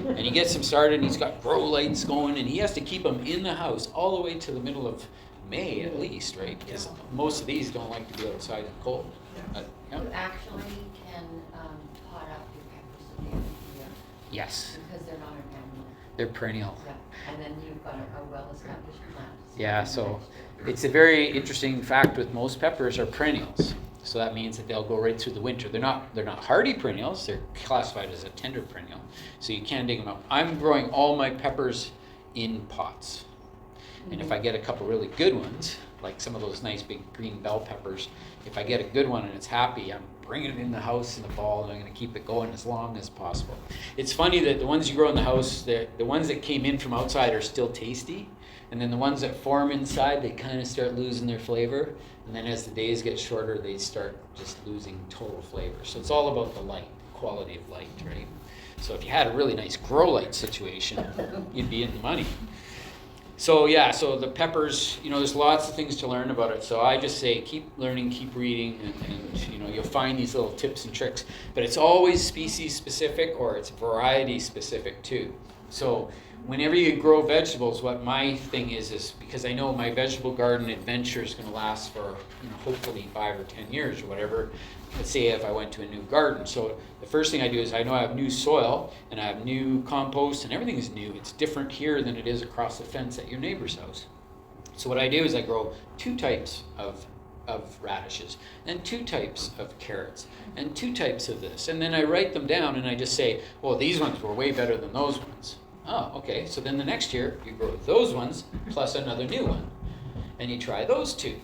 S2: And he gets them started, and he's got grow lights going, and he has to keep them in the house all the way to the middle of May at least, right? Because most of these don't like to be outside in the cold.
S5: You actually can pot up your peppers at the end of the year.
S2: Yes.
S5: Because they're not an annual.
S2: They're perennial.
S5: Yeah. And then you've got a well-established plant.
S2: Yeah, so it's a very interesting fact with most peppers are perennials. So that means that they'll go right through the winter. They're not hardy perennials. They're classified as a tender perennial. So you can dig them up. I'm growing all my peppers in pots. And if I get a couple really good ones, like some of those nice big green bell peppers, if I get a good one and it's happy, I'm bringing it in the house in the fall, and I'm going to keep it going as long as possible. It's funny that the ones you grow in the house, the ones that came in from outside are still tasty. And then the ones that form inside, they kind of start losing their flavor. And then as the days get shorter, they start just losing total flavor. So it's all about the light, quality of light, right? So if you had a really nice grow light situation, you'd be in the money. So so the peppers, there's lots of things to learn about it. So I just say keep learning, keep reading, and you'll find these little tips and tricks. But it's always species specific, or it's variety specific too. So whenever you grow vegetables, what my thing is because I know my vegetable garden adventure is going to last for hopefully 5 or 10 years or whatever. Let's say if I went to a new garden. So the first thing I do is I know I have new soil and I have new compost, and everything is new. It's different here than it is across the fence at your neighbor's house. So what I do is I grow 2 types of radishes, and 2 types of carrots, and 2 types of this. And then I write them down and I just say, well, these ones were way better than those ones. Oh, okay, so then the next year you grow those ones plus another new one. And you try those 2.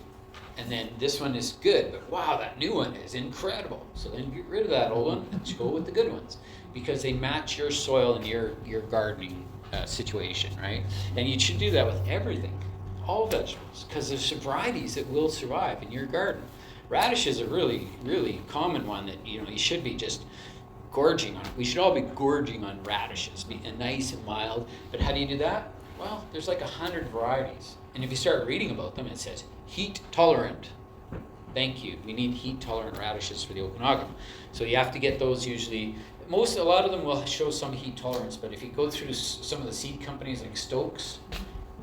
S2: And then this one is good, but wow, that new one is incredible. So then get rid of that old one and go with the good ones, because they match your soil and your gardening situation, right? And you should do that with everything, all vegetables, because there's some varieties that will survive in your garden. Radish is a really, really common one that, you know, you should be just gorging on. We should all be gorging on radishes, be nice and mild. But how do you do that? Well, there's like 100 varieties. And if you start reading about them, it says heat tolerant. Thank you. We need heat tolerant radishes for the Okanagan. So you have to get those usually. A lot of them will show some heat tolerance, but if you go through some of the seed companies like Stokes,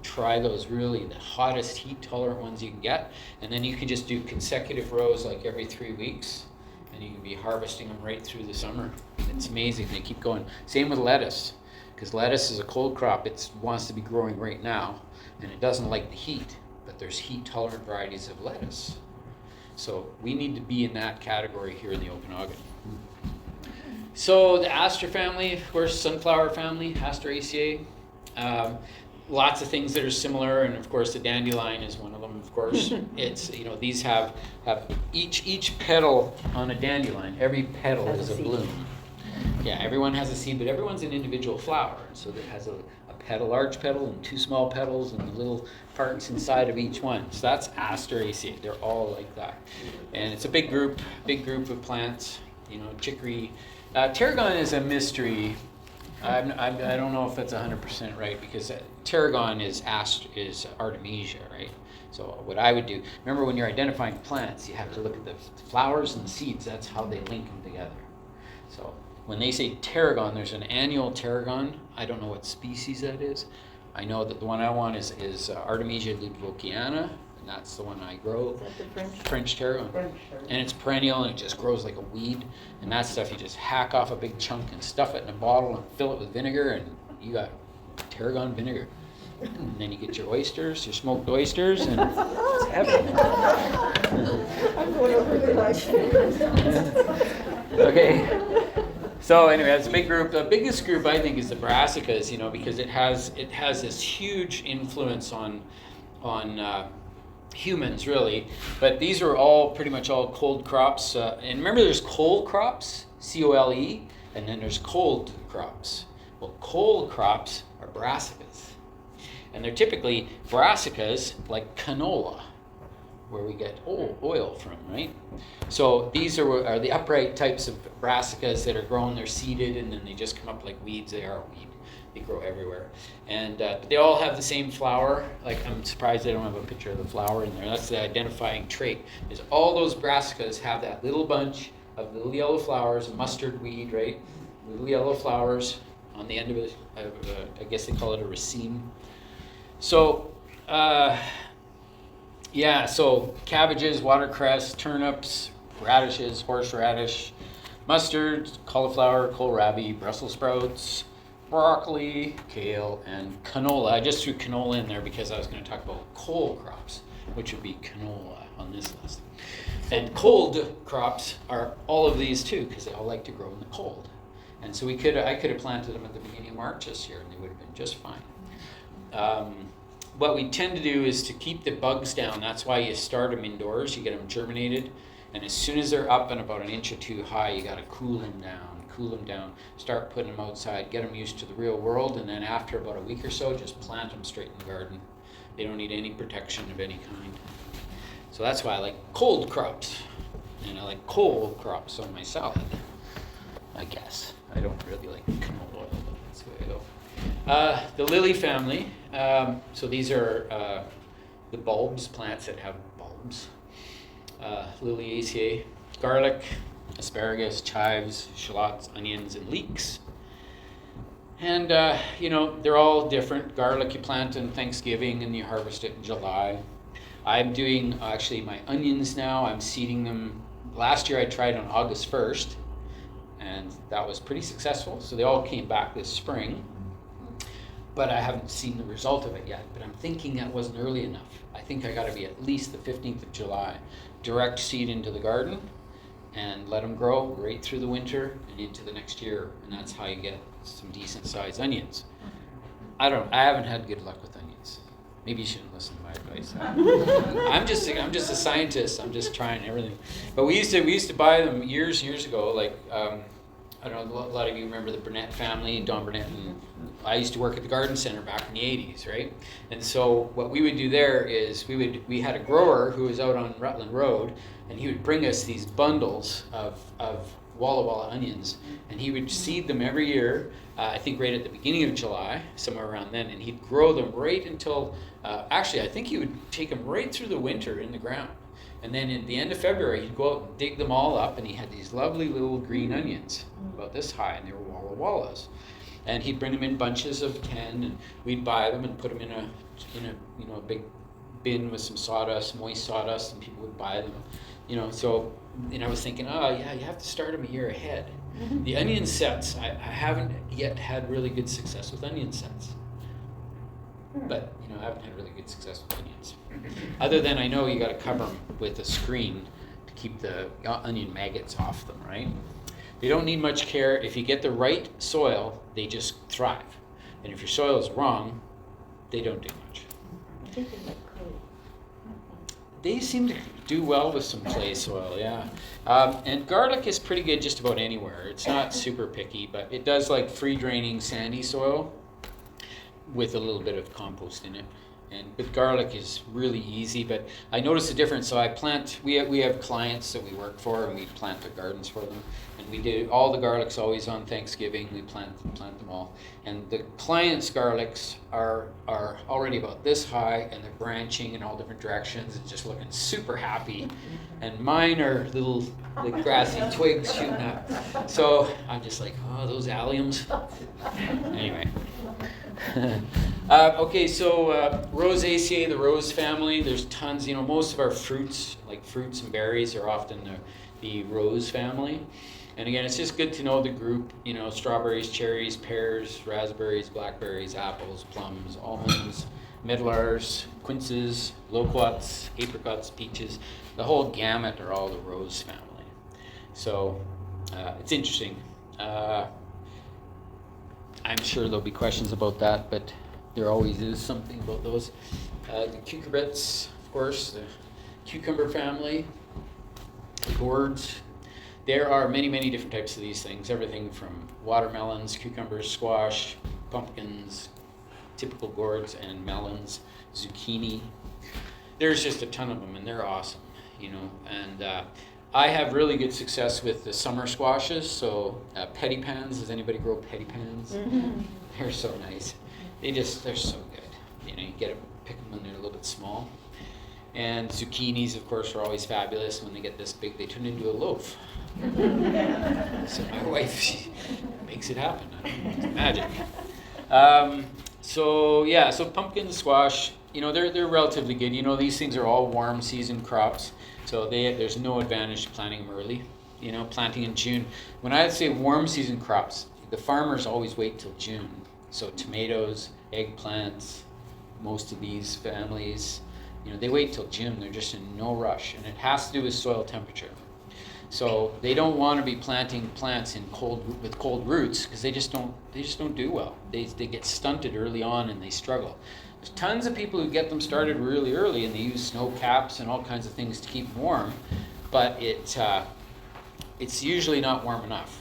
S2: try those really the hottest heat tolerant ones you can get, and then you can just do consecutive rows like every 3 weeks, and you can be harvesting them right through the summer. It's amazing. They keep going. Same with lettuce, because lettuce is a cold crop. It wants to be growing right now, and it doesn't like the heat, but there's heat tolerant varieties of lettuce. So we need to be in that category here in the Okanagan. So the aster family, of course, sunflower family, Asteraceae. Lots of things that are similar, and of course the dandelion is one of them. Of course, it's, you know, these have each petal on a dandelion. Every petal is a bloom. Yeah, everyone has a seed, but everyone's an individual flower. So that has a large petal, and 2 small petals, and the little parts inside of each one. So that's Asteraceae. They're all like that, and it's a big group of plants. You know, chicory. Tarragon is a mystery. I don't know if that's 100% right, because tarragon is Artemisia, right? So what I would do, remember when you're identifying plants, you have to look at the flowers and the seeds. That's how they link them together. So when they say tarragon, there's an annual tarragon. I don't know what species that is. I know that the one I want is Artemisia ludwockiana, and that's the one I grow.
S4: Is that the
S2: French tarragon. And it's perennial, and it just grows like a weed. And that stuff, you just hack off a big chunk and stuff it in a bottle and fill it with vinegar, and you got tarragon vinegar. And then you get your oysters, your smoked oysters, and it's heaven.
S4: I'm going over the lunch.
S2: Okay. So anyway, it's a big group. The biggest group, I think, is the brassicas, you know, because it has this huge influence on humans, really. But these are all pretty much all cold crops. And remember, there's cold crops, C-O-L-E, and then there's cold crops. Well, cold crops are brassicas. And they're typically brassicas like canola, where we get oil from, right? So these are the upright types of brassicas that are grown. They're seeded, and then they just come up like weeds. They are a weed. They grow everywhere. And they all have the same flower. Like, I'm surprised they don't have a picture of the flower in there. That's the identifying trait, is all those brassicas have that little bunch of little yellow flowers, a mustard weed, right? Little yellow flowers on the end of it. I guess they call it a raceme. So, yeah, so cabbages, watercress, turnips, radishes, horseradish, mustard, cauliflower, kohlrabi, Brussels sprouts, broccoli, kale, and canola. I just threw canola in there because I was going to talk about cold crops, which would be canola on this list. And cold crops are all of these too, because they all like to grow in the cold. And so I could have planted them at the beginning of March this year, and they would have been just fine. What we tend to do is to keep the bugs down. That's why you start them indoors. You get them germinated, and as soon as they're up and about an inch or two high, you got to cool them down, start putting them outside, get them used to the real world, and then after about a week or so, just plant them straight in the garden. They don't need any protection of any kind. So that's why I like cold crops, and I like cold crops on my salad, I guess. I don't really like canola oil, but that's the way I go. The lily family, so these are the bulbs, plants that have bulbs. Liliaceae, garlic, asparagus, chives, shallots, onions, and leeks. And, you know, they're all different. Garlic you plant in Thanksgiving and you harvest it in July. I'm doing actually my onions now. I'm seeding them. Last year I tried on August 1st, and that was pretty successful. So they all came back this spring. But I haven't seen the result of it yet. But I'm thinking that wasn't early enough. I think I got to be at least the 15th of July. Direct seed into the garden and let them grow right through the winter and into the next year. And that's how you get some decent sized onions. I haven't had good luck with onions. Maybe you shouldn't listen to my advice. I'm just a scientist. I'm just trying everything. But we used to buy them years ago, like I don't know, a lot of you remember the Burnett family, Don Burnett, and I used to work at the garden center back in the 80s, right? And so what we would do there is we had a grower who was out on Rutland Road, and he would bring us these bundles of Walla Walla onions, and he would seed them every year, I think right at the beginning of July, somewhere around then, and he'd grow them right until, actually I think he would take them right through the winter in the ground. And then at the end of February, he'd go out and dig them all up, and he had these lovely little green onions, about this high, and they were Walla Wallas. And he'd bring them in bunches of 10, and we'd buy them and put them in a a big bin with some sawdust, moist sawdust, and people would buy them. So I was thinking, oh yeah, you have to start them a year ahead. The onion sets, I haven't yet had really good success with onion sets. But I haven't had really good success with onions. Other than I know you got to cover them with a screen to keep the onion maggots off them, right? They don't need much care. If you get the right soil, they just thrive. And if your soil is wrong, they don't do much.
S4: I think they like clay.
S2: They seem to do well with some clay soil, yeah. And garlic is pretty good just about anywhere. It's not super picky, but it does like free draining sandy soil with a little bit of compost in it. But garlic is really easy, but I noticed a difference. So we have clients that we work for, and we plant their gardens for them. And we do all the garlics always on Thanksgiving. We plant them all. And the clients' garlics are already about this high, and they're branching in all different directions and just looking super happy. And mine are little like grassy twigs shooting up. So I'm just like, oh, those alliums. Anyway. Okay, so Rosaceae, the rose family, there's tons, most of our fruits, like fruits and berries, are often the rose family. And again, it's just good to know the group, strawberries, cherries, pears, raspberries, blackberries, apples, plums, almonds, medlars, quinces, loquats, apricots, peaches, the whole gamut are all the rose family. So it's interesting. I'm sure there'll be questions about that, but there always is something about those. The cucurbits, of course, the cucumber family, the gourds. There are many, many different types of these things. Everything from watermelons, cucumbers, squash, pumpkins, typical gourds, and melons, zucchini. There's just a ton of them, and they're awesome, And I have really good success with the summer squashes. So petty pans. Does anybody grow petty pans? Mm-hmm. They're so nice. They're so good. You get them, pick them when they're a little bit small. And zucchinis, of course, are always fabulous. When they get this big, they turn into a loaf. So my wife, she makes it happen. It's magic. So pumpkin, squash, they're relatively good. These things are all warm season crops. So there's no advantage to planting them early. Planting in June. When I say warm season crops, the farmers always wait till June. So tomatoes, eggplants, most of these families, they wait till June. They're just in no rush, and it has to do with soil temperature. So they don't want to be planting plants with cold roots because they just don't do well. They get stunted early on and they struggle. There's tons of people who get them started really early, and they use snow caps and all kinds of things to keep them warm, but it's usually not warm enough.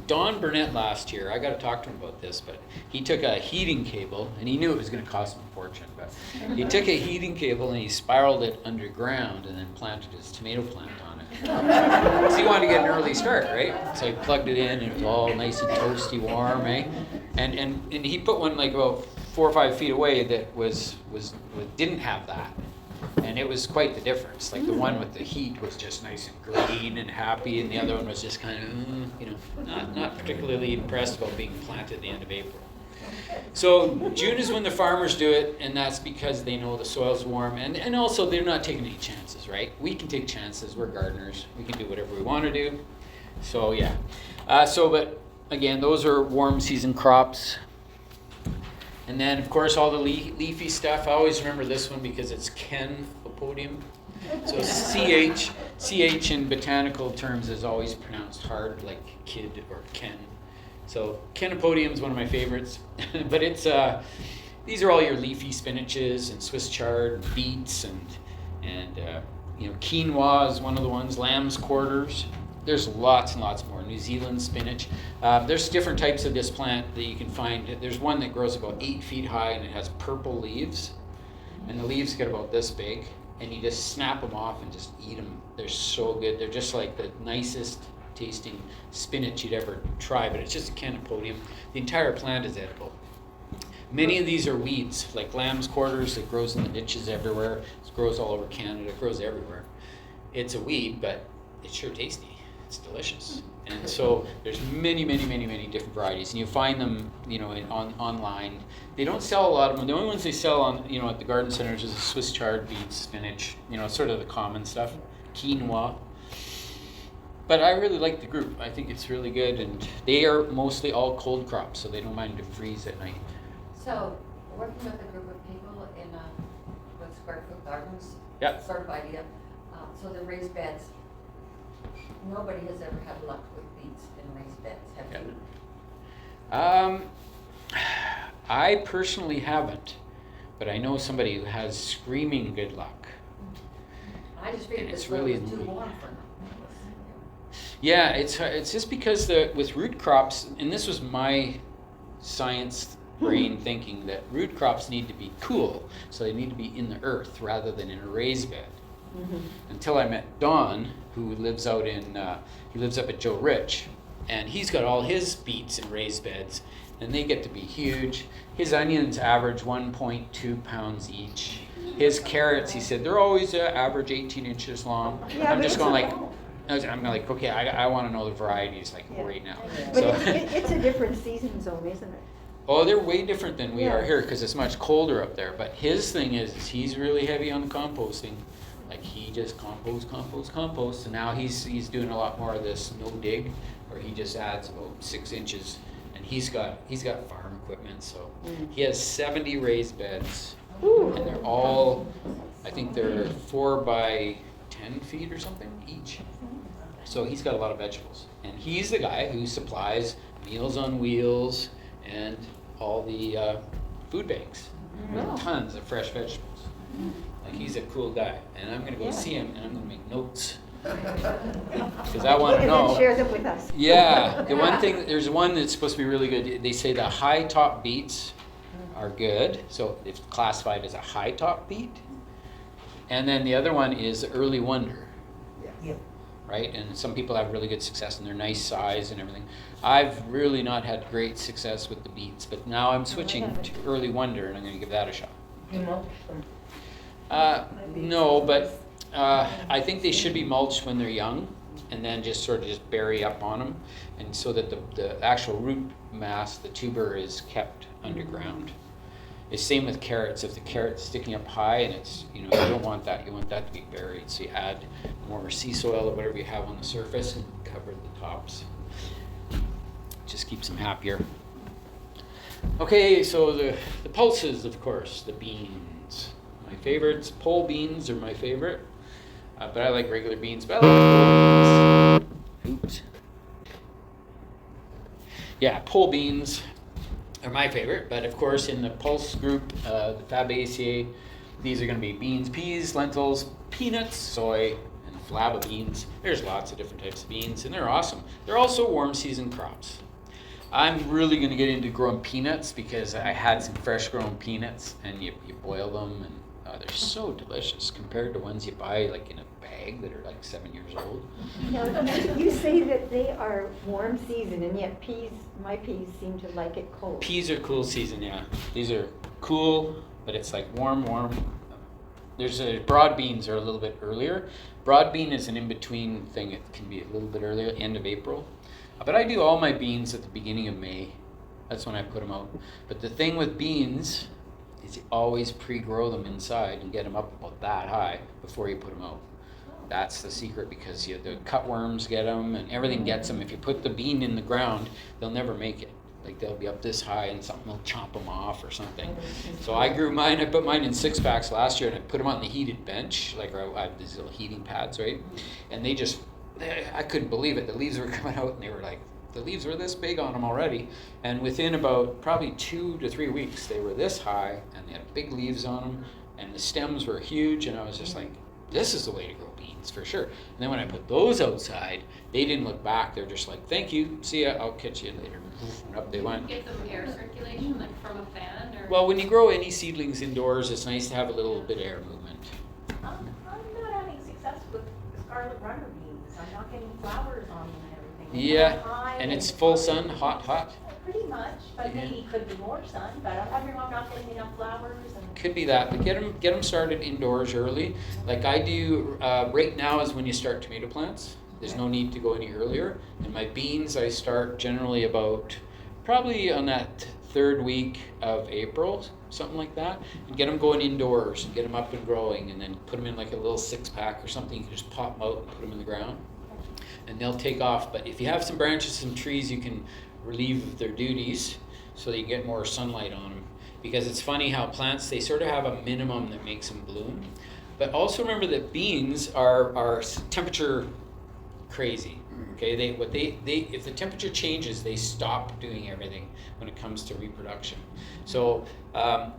S2: Don Burnett last year, I got to talk to him about this, but he took a heating cable, and he knew it was going to cost him a fortune, but he took a heating cable and he spiraled it underground and then planted his tomato plant on it. So he wanted to get an early start, right? So he plugged it in, and it was all nice and toasty warm, eh? And he put one like about 4 or 5 feet away that didn't have that. And it was quite the difference. Like the one with the heat was just nice and green and happy, and the other one was just kind of, not particularly impressed about being planted at the end of April. So June is when the farmers do it, and that's because they know the soil's warm, and also they're not taking any chances, right? We can take chances. We're gardeners. We can do whatever we want to do. So yeah. But again, those are warm season crops. And then, of course, all the leafy stuff. I always remember this one because it's Kenopodium. So CH in botanical terms is always pronounced hard, like kid or Ken. So Kenopodium is one of my favorites. But it's these are all your leafy spinaches and Swiss chard and beets and quinoa is one of the ones. Lamb's quarters. there's lots and lots more. New Zealand spinach. There's different types of this plant that you can find. There's one that grows about 8 feet high and it has purple leaves. And the leaves get about this big. And you just snap them off and just eat them. They're so good. They're just like the nicest tasting spinach you'd ever try, but it's just a Chenopodium. The entire plant is edible. Many of these are weeds, like lamb's quarters. It grows in the ditches everywhere. It grows all over Canada. It grows everywhere. It's a weed, but it's sure tasty. It's delicious. And so there's many different varieties, and you find them, online. They don't sell a lot of them. The only ones they sell on, at the garden centers is the Swiss chard, beets, spinach, sort of the common stuff, quinoa. But I really like the group. I think it's really good, and they are mostly all cold crops, so they don't mind to freeze at night.
S5: So, working with a group of people in with square foot gardens,
S2: Yeah.
S5: sort of idea. So the raised beds. Nobody has ever had luck with beets in raised beds, have you?
S2: I personally haven't, but I know somebody who has screaming good luck.
S5: I just figured
S2: And it's
S5: this really
S2: really
S5: was too
S2: neat.
S5: warm for them.
S2: Yeah, it's just because with root crops, and this was my science brain thinking, that root crops need to be cool, so they need to be in the earth rather than in a raised bed. Mm-hmm. Until I met Don, who lives out he lives up at Joe Rich, and he's got all his beets in raised beds, and they get to be huge. His onions average 1.2 pounds each. His carrots, he said, they're always average 18 inches long.
S4: Yeah,
S2: I'm
S4: but
S2: just
S4: it's
S2: going
S4: a
S2: like, I'm like, okay, I want to know the varieties like
S4: Yeah.
S2: right now.
S4: But
S2: So,
S4: it's a different season zone, isn't it?
S2: oh, they're way different than we are
S4: Yeah.
S2: here because it's much colder up there. But his thing is he's really heavy on the composting. Like he just compost. And now he's doing a lot more of this no dig, where he just adds about 6 inches. And he's got farm equipment, so he has 70 raised beds, and they're all, I think they're 4 by 10 feet or something each. So he's got a lot of vegetables, and he's the guy who supplies Meals on Wheels and all the food banks with tons of fresh vegetables. Like he's a cool guy, and I'm gonna go see him, and I'm gonna make notes because I want to
S4: And
S2: know.
S4: then share them with us.
S2: Yeah, the one thing, there's one that's supposed to be really good. They say the high top beets are good, so it's classified as a high top beet. And then the other one is early wonder.
S7: Yeah.
S2: Right? And some people have really good success, and they're nice size and everything. I've really not had great success with the beets, but now I'm switching to early wonder, and I'm going to give that a shot.
S6: You mulch them.
S2: No, but I think they should be mulched when they're young, and then just bury up on them, and so that the actual root mass, the tuber, is kept underground. It's same with carrots. If the carrot's sticking up high and it's, you don't want that. You want that to be buried. So you add more sea soil or whatever you have on the surface and cover the tops. Just keeps them happier. Okay, so the pulses, of course, the beans. My favorites, pole beans are my favorite, but I like regular beans, but I like pole beans. Oops. Yeah, pole beans are my favorite, but of course in the pulse group, the Fabaceae, these are going to be beans, peas, lentils, peanuts, soy, and flaba beans. There's lots of different types of beans, and they're awesome. They're also warm season crops. I'm really going to get into growing peanuts because I had some fresh grown peanuts, and you boil them, and they're so delicious compared to ones you buy like in a bag that are like 7 years old.
S4: Now, you say that they are warm season, and yet my peas seem to like it cold.
S2: Peas are cool season, yeah. These are cool, but it's like warm. There's broad beans are a little bit earlier. Broad bean is an in-between thing. It can be a little bit earlier, end of April. But I do all my beans at the beginning of May. That's when I put them out. But the thing with beans is you always pre-grow them inside and get them up about that high before you put them out. That's the secret, because the cutworms get them and everything gets them. If you put the bean in the ground, they'll never make it. Like they'll be up this high and something will chomp them off or something. So I grew mine. I put mine in 6-packs last year, and I put them on the heated bench. Like I have these little heating pads, right? And I couldn't believe it. The leaves were coming out, and they were like, the leaves were this big on them already. And within about probably 2 to 3 weeks, they were this high, and they had big leaves on them, and the stems were huge. And I was just like, this is the way to grow beans for sure. And then when I put those outside, they didn't look back. They're just like, thank you, see ya, I'll catch you later. And up they went.
S10: Get them air circulation, like from a fan, or?
S2: Well, when you grow any seedlings indoors, it's nice to have a little bit of air movement.
S9: I'm not having success with scarlet runner beans. I'm not getting flowers on them and everything.
S2: Yeah,
S9: They're high
S2: and it's full sun, hot.
S9: Pretty much, but
S2: Yeah.
S9: maybe could be more sun, but I'm not getting enough flowers and.
S2: Could be that, but get them started indoors early. Like I do, right now is when you start tomato plants. There's no need to go any earlier. And my beans, I start generally about, probably on that third week of April, something like that. And get them going indoors and get them up and growing, and then put them in like a little 6-pack or something. You can just pop them out and put them in the ground. And they'll take off. But if you have some branches, some trees, you can relieve their duties so that you get more sunlight on them. Because it's funny how plants, they sort of have a minimum that makes them bloom. But also remember that beans are temperature crazy. Okay, if the temperature changes, they stop doing everything when it comes to reproduction. So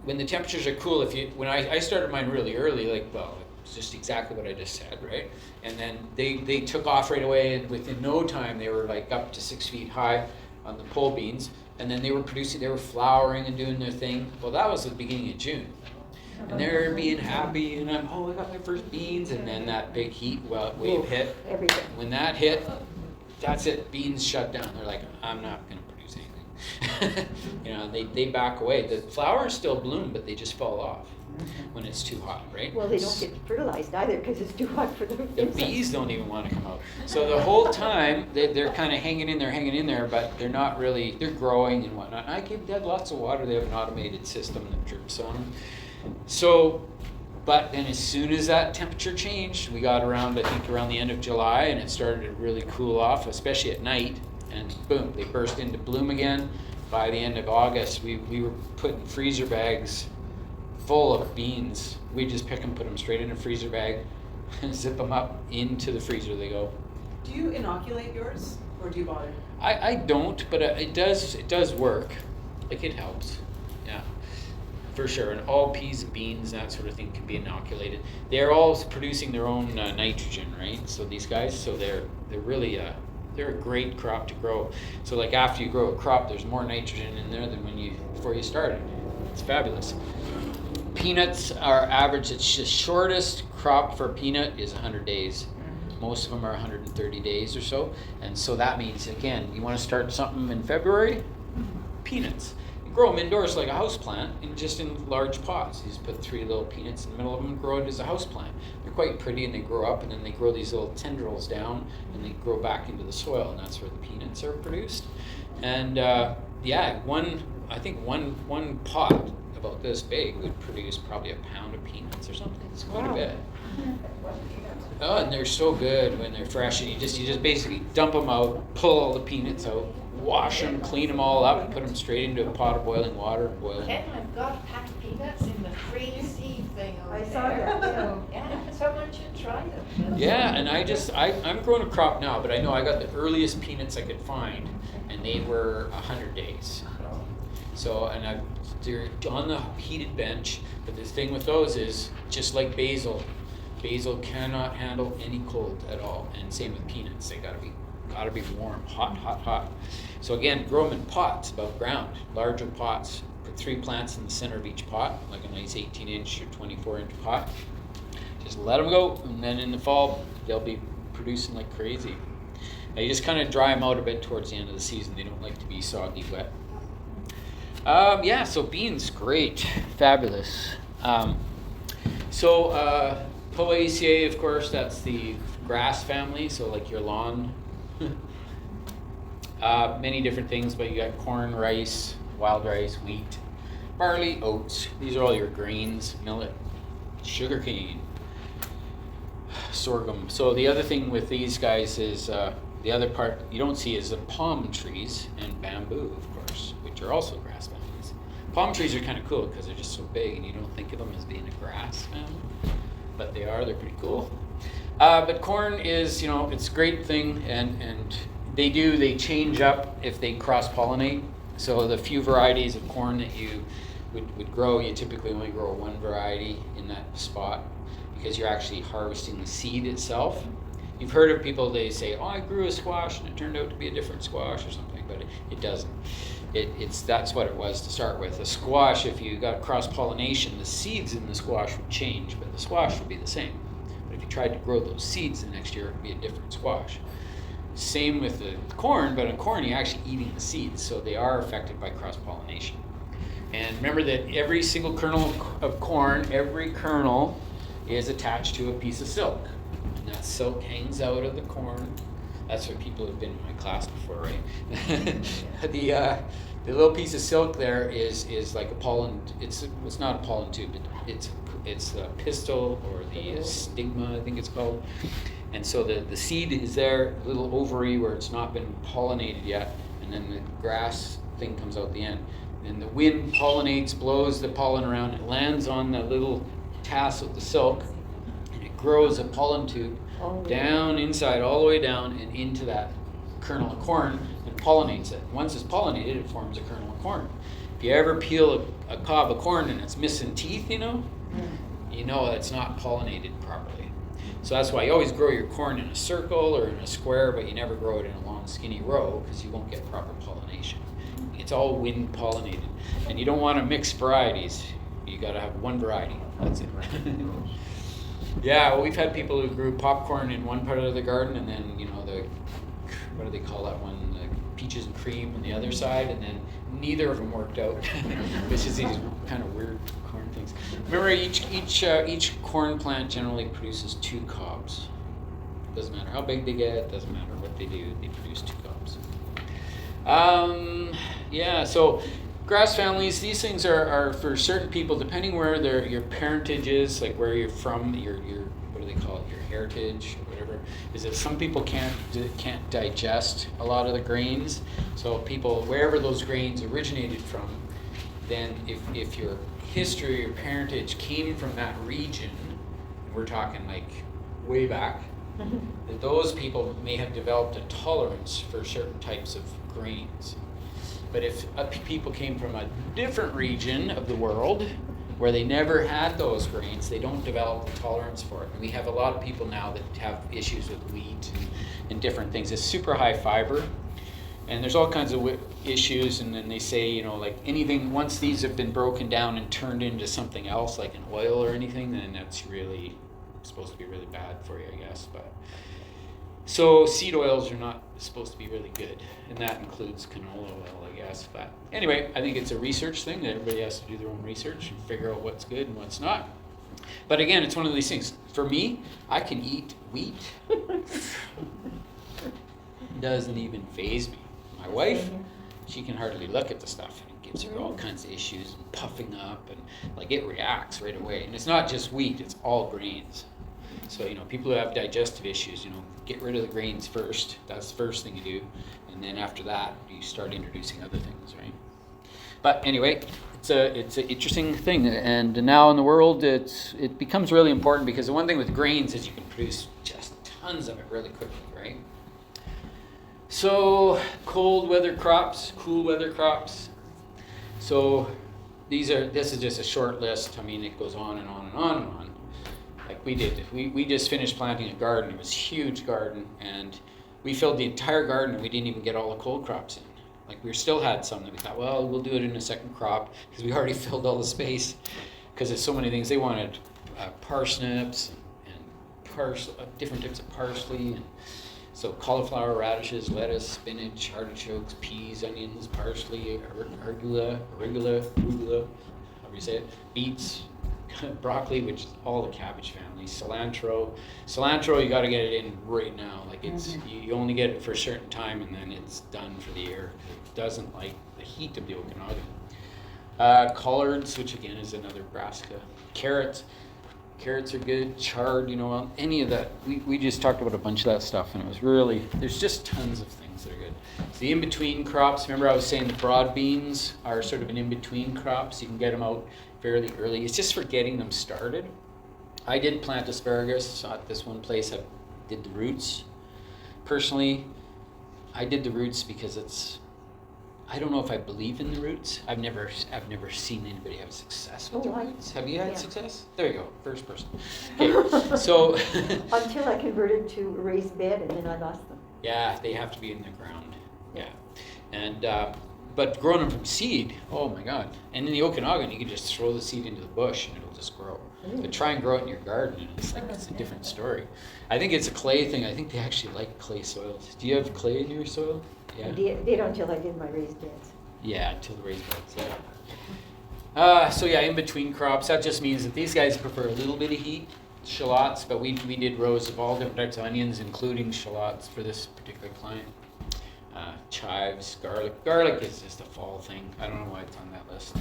S2: when the temperatures are cool, when I started mine really early, it's just exactly what I just said, right? And then they took off right away, and within no time they were like up to 6 feet high on the pole beans, and then they were flowering and doing their thing. Well, that was the beginning of June. And they're being happy, and I got my first beans, and then that big heat wave hit.
S4: Everything.
S2: When that hit, that's it, beans shut down. They're like, I'm not gonna produce anything. They back away. The flowers still bloom, but they just fall off when it's too hot, right?
S4: Well, they don't get fertilized either because it's too hot for them.
S2: The bees don't even want to come out. So the whole time they're kind of hanging in there, but they're not really. They're growing and whatnot. And I give them lots of water. They have an automated system that drips on them. So, but then as soon as that temperature changed, we got around the end of July, and it started to really cool off, especially at night. And boom, they burst into bloom again. By the end of August, we were putting freezer bags full of beans. We just pick them, put them straight in a freezer bag, and zip them up into the freezer. They go.
S8: Do you inoculate yours, or do you bother?
S2: I don't, but it does work. Like it helps, yeah, for sure. And all peas and beans, that sort of thing, can be inoculated. They're all producing their own nitrogen, right? So these guys, they're really they're a great crop to grow. So like after you grow a crop, there's more nitrogen in there than before you started. It's fabulous. Peanuts are average. It's the shortest crop for peanut is 100 days. Most of them are 130 days or so. And so that means, again, you want to start something in February? Peanuts. You grow them indoors like a house plant, just in large pots. You just put 3 little peanuts in the middle of them and grow it as a house plant. They're quite pretty, and they grow up, and then they grow these little tendrils down, and they grow back into the soil, and that's where the peanuts are produced. And one pot about this big would produce probably a pound of peanuts or something. It's quite a bit. Oh, and they're so good when they're fresh, and you just basically dump them out, pull all the peanuts out, wash them, clean them all up, and put them straight into a pot of boiling water and boil them.
S5: Ken, I've got a pack of peanuts in the free seed thing over
S4: I
S5: there.
S4: saw that, yeah.
S5: Yeah, someone should try them.
S2: Yeah, and I'm growing a crop now, but I know I got the earliest peanuts I could find, and they were 100 days. So, they're on the heated bench, but the thing with those is, just like basil cannot handle any cold at all, and same with peanuts. They gotta be warm, hot. So again, grow them in pots above ground, larger pots. Put 3 plants in the center of each pot, like a nice 18-inch or 24-inch pot. Just let them go, and then in the fall, they'll be producing like crazy. Now you just kind of dry them out a bit towards the end of the season. They don't like to be soggy wet. So beans, great, fabulous. Poaceae, of course, that's the grass family, so like your lawn. Many different things, but you got corn, rice, wild rice, wheat, barley, oats. These are all your grains, millet, sugarcane, sorghum. So the other thing with these guys is the other part you don't see is the palm trees and bamboo, of course, which are also grass families. Palm trees are kind of cool because they're just so big, and you don't think of them as being a grass family, but they're pretty cool. But corn is, it's a great thing, and they change up if they cross-pollinate. So the few varieties of corn that you would grow, you typically only grow one variety in that spot, because you're actually harvesting the seed itself. You've heard of people, they say, oh, I grew a squash and it turned out to be a different squash or something, but it doesn't. That's what it was to start with. A squash, if you got cross-pollination, the seeds in the squash would change, but the squash would be the same. But if you tried to grow those seeds the next year, it would be a different squash. Same with the corn, but in corn you're actually eating the seeds, so they are affected by cross-pollination. And remember that every single kernel of corn, every kernel is attached to a piece of silk. And that silk hangs out of the corn. That's what people have been in my class before, right? The little piece of silk there is like a pollen. It's not a pollen tube. It's the pistil or the stigma, I think it's called. And so the seed is there, a little ovary where it's not been pollinated yet, and then the grass thing comes out the end. And the wind pollinates, blows the pollen around, it lands on the little tassel of the silk, and it grows a pollen tube down inside, all the way down and into that kernel of corn and pollinates it. Once it's pollinated, it forms a kernel of corn. If you ever peel a cob of corn and it's missing teeth, you know it's not pollinated properly. So that's why you always grow your corn in a circle or in a square, but you never grow it in a long skinny row because you won't get proper pollination. It's all wind pollinated. And you don't want to mix varieties. You got to have one variety. That's it. Yeah, well, we've had people who grew popcorn in one part of the garden, and then what do they call that one? The peaches and cream on the other side, and then neither of them worked out. It's just these kind of weird corn things. Remember, each corn plant generally produces 2 cobs. Doesn't matter how big they get. Doesn't matter what they do. They produce 2 cobs. So grass families, these things are for certain people, depending where your parentage is, like where you're from, your what do they call it, your heritage or whatever, is that some people can't digest a lot of the grains. So people, wherever those grains originated from, then if your history or parentage came from that region, we're talking like way back, that those people may have developed a tolerance for certain types of grains. But if people came from a different region of the world where they never had those grains, they don't develop the tolerance for it. And we have a lot of people now that have issues with wheat and different things. It's super high fiber, and there's all kinds of issues. And then they say, like anything, once these have been broken down and turned into something else, like an oil or anything, then that's really supposed to be really bad for you, I guess. So seed oils are not supposed to be really good, and that includes canola oil, I guess. But anyway, I think it's a research thing that everybody has to do their own research and figure out what's good and what's not. But again, it's one of these things. For me, I can eat wheat. Doesn't even faze me. My wife, she can hardly look at the stuff. It gives her all kinds of issues and puffing up, and like it reacts right away. And it's not just wheat, it's all grains. So, people who have digestive issues, get rid of the grains first. That's the first thing you do. And then after that, you start introducing other things, right? But anyway, it's an interesting thing. And now in the world, it becomes really important because the one thing with grains is you can produce just tons of it really quickly, right? So cold weather crops, cool weather crops. So this is just a short list. I mean, it goes on and on and on and on. Like we did. We just finished planting a garden. It was a huge garden, and we filled the entire garden, and we didn't even get all the cold crops in. Like we still had some that we thought, well, we'll do it in a second crop because we already filled all the space. Because there's so many things. They wanted parsnips and different types of parsley, and so cauliflower, radishes, lettuce, spinach, artichokes, peas, onions, parsley, arugula, however you say it, beets. Broccoli, which is all the cabbage family, cilantro, you got to get it in right now. Like it's you only get it for a certain time, and then it's done for the year. It doesn't like the heat of the Okanagan. Collards, which again is another brassica. Carrots are good. Chard, any of that. We just talked about a bunch of that stuff, and it was really, there's just tons of things that are good. So the in-between crops, remember I was saying the broad beans are sort of an in-between crop, so you can get them out fairly early. It's just for getting them started. I did plant asparagus at this one place. I did the roots. Personally, I did the roots because I don't know if I believe in the roots. I've never seen anybody have success with the roots. Have you had success? There you go, first person. Okay, so
S4: Until I converted to a raised bed, and then I lost them.
S2: yeah, they have to be in the ground. Yeah, and but growing them from seed, oh my God! And in the Okanagan, you can just throw the seed into the bush and it'll just grow. But try and grow it in your garden, and it's a different story. I think it's a clay thing. I think they actually like clay soils. Do you have clay in your soil? Yeah.
S4: I did until I did my raised beds.
S2: Yeah, until the raised beds. Yeah. So yeah, in between crops, that just means that these guys prefer a little bit of heat, shallots, but we did rows of all different types of onions, including shallots for this particular client. Chives, garlic. Garlic is just a fall thing. I don't know why it's on that list.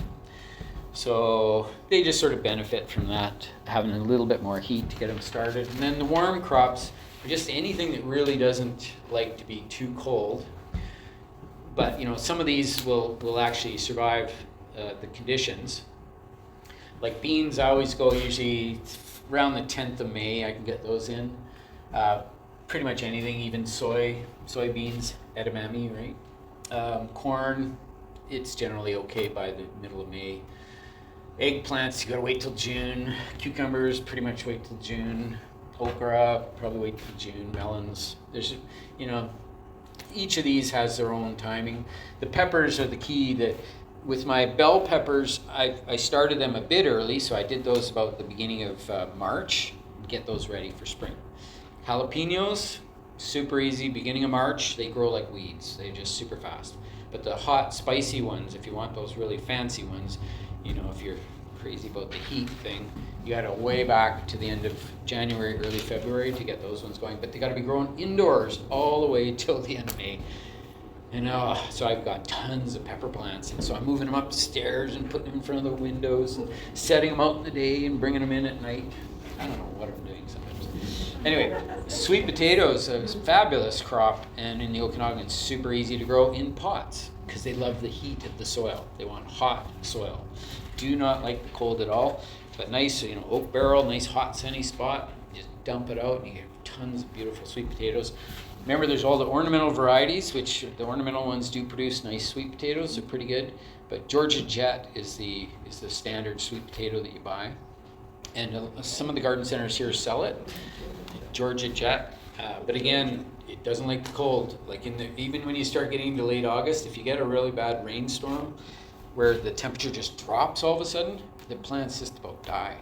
S2: So they just sort of benefit from that, having a little bit more heat to get them started. And then the warm crops are just anything that really doesn't like to be too cold. But some of these will actually survive the conditions. Like beans, I always go usually around the 10th of May. I can get those in. Pretty much anything, even soybeans, edamame, right? Corn, it's generally okay by the middle of May. Eggplants, you gotta wait till June. Cucumbers, pretty much wait till June. Okra, probably wait till June. Melons, there's, each of these has their own timing. The peppers are the key. That with my bell peppers, I started them a bit early, so I did those about the beginning of March, get those ready for spring. Jalapenos, super easy, beginning of March, they grow like weeds. They're just super fast. But the hot, spicy ones, if you want those really fancy ones, if you're crazy about the heat thing, you gotta way back to the end of January, early February to get those ones going. But they gotta be grown indoors all the way till the end of May. And so I've got tons of pepper plants, and so I'm moving them upstairs and putting them in front of the windows and setting them out in the day and bringing them in at night. I don't know what I'm doing sometimes. Anyway, sweet potatoes is a fabulous crop, and in the Okanagan it's super easy to grow in pots because they love the heat of the soil. They want hot soil. Do not like the cold at all, but nice, oak barrel, nice hot sunny spot. Just dump it out and you get tons of beautiful sweet potatoes. Remember, there's all the ornamental varieties, which the ornamental ones do produce nice sweet potatoes. They're pretty good, but Georgia Jet is the standard sweet potato that you buy. And some of the garden centers here sell it, Georgia Jet. But again, it doesn't like the cold. Like even when you start getting into late August, if you get a really bad rainstorm where the temperature just drops all of a sudden, the plants just about die.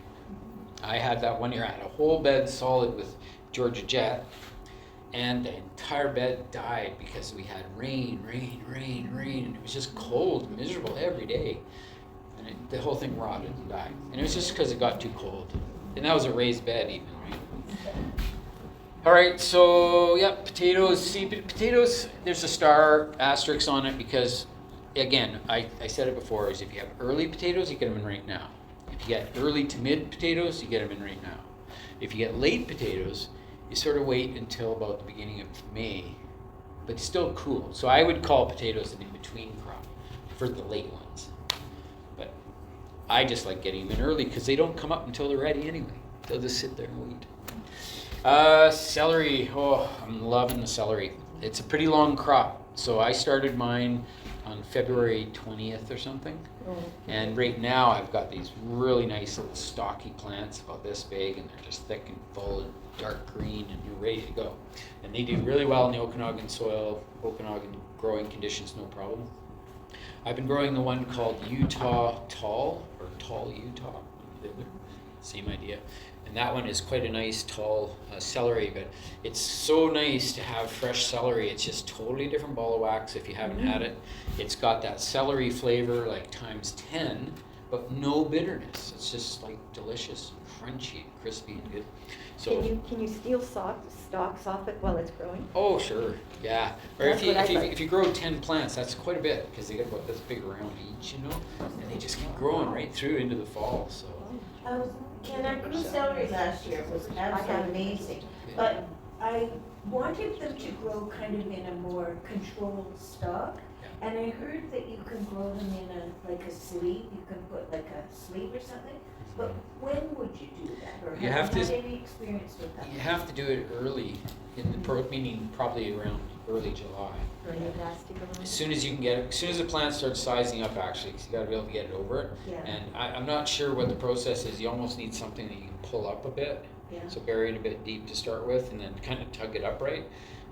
S2: I had that one year. I had a whole bed solid with Georgia Jet, and the entire bed died because we had rain, and it was just cold, miserable every day. And the whole thing rotted and died. And it was just because it got too cold. And that was a raised bed even, right? All right, so yeah, potatoes. See, potatoes, there's a star asterisk on it because, again, I said it before, is if you have early potatoes, you get them in right now. If you get early to mid potatoes, you get them in right now. If you get late potatoes, you sort of wait until about the beginning of May, but still cool. So I would call potatoes an in-between crop for the late ones. But I just like getting them in early because they don't come up until they're ready anyway. They'll just sit there and wait. Celery, I'm loving the celery. It's a pretty long crop. So I started mine on February 20th or something. And right now I've got these really nice little stocky plants about this big, and they're just thick and full and dark green, and you're ready to go. And they do really well in the Okanagan soil, Okanagan growing conditions, no problem. I've been growing the one called Utah Tall, or Tall Utah, same idea. And that one is quite a nice tall celery, but it's so nice to have fresh celery. It's just totally different ball of wax if you haven't had it. It's got that celery flavor like times 10, but no bitterness. It's just like delicious, crunchy, and crispy and good. So
S4: Can you steal stalks off it while it's growing?
S2: oh sure, yeah. Or
S4: That's what I like.
S2: if you grow 10 plants, that's quite a bit because they get about this big around each, and they just keep growing right through into the fall. So.
S11: And I grew celery last year, it was absolutely amazing. But I wanted them to grow kind of in a more controlled stalk. And I heard that you can grow them in a sleeve, you can put like a sleeve or something. But when would you do that? Or
S2: You have
S11: have you
S2: to-
S11: had any experience with that?
S2: You have to do it early in the meaning probably around early July.
S4: Really nasty going on.
S2: As soon as you can get it, as soon as the plant starts sizing up, actually, because you got to be able to get it over it.
S11: Yeah.
S2: And I'm not sure what the process is. You almost need something that you can pull up a bit.
S11: Yeah.
S2: So bury it a bit deep to start with, and then kind of tug it upright.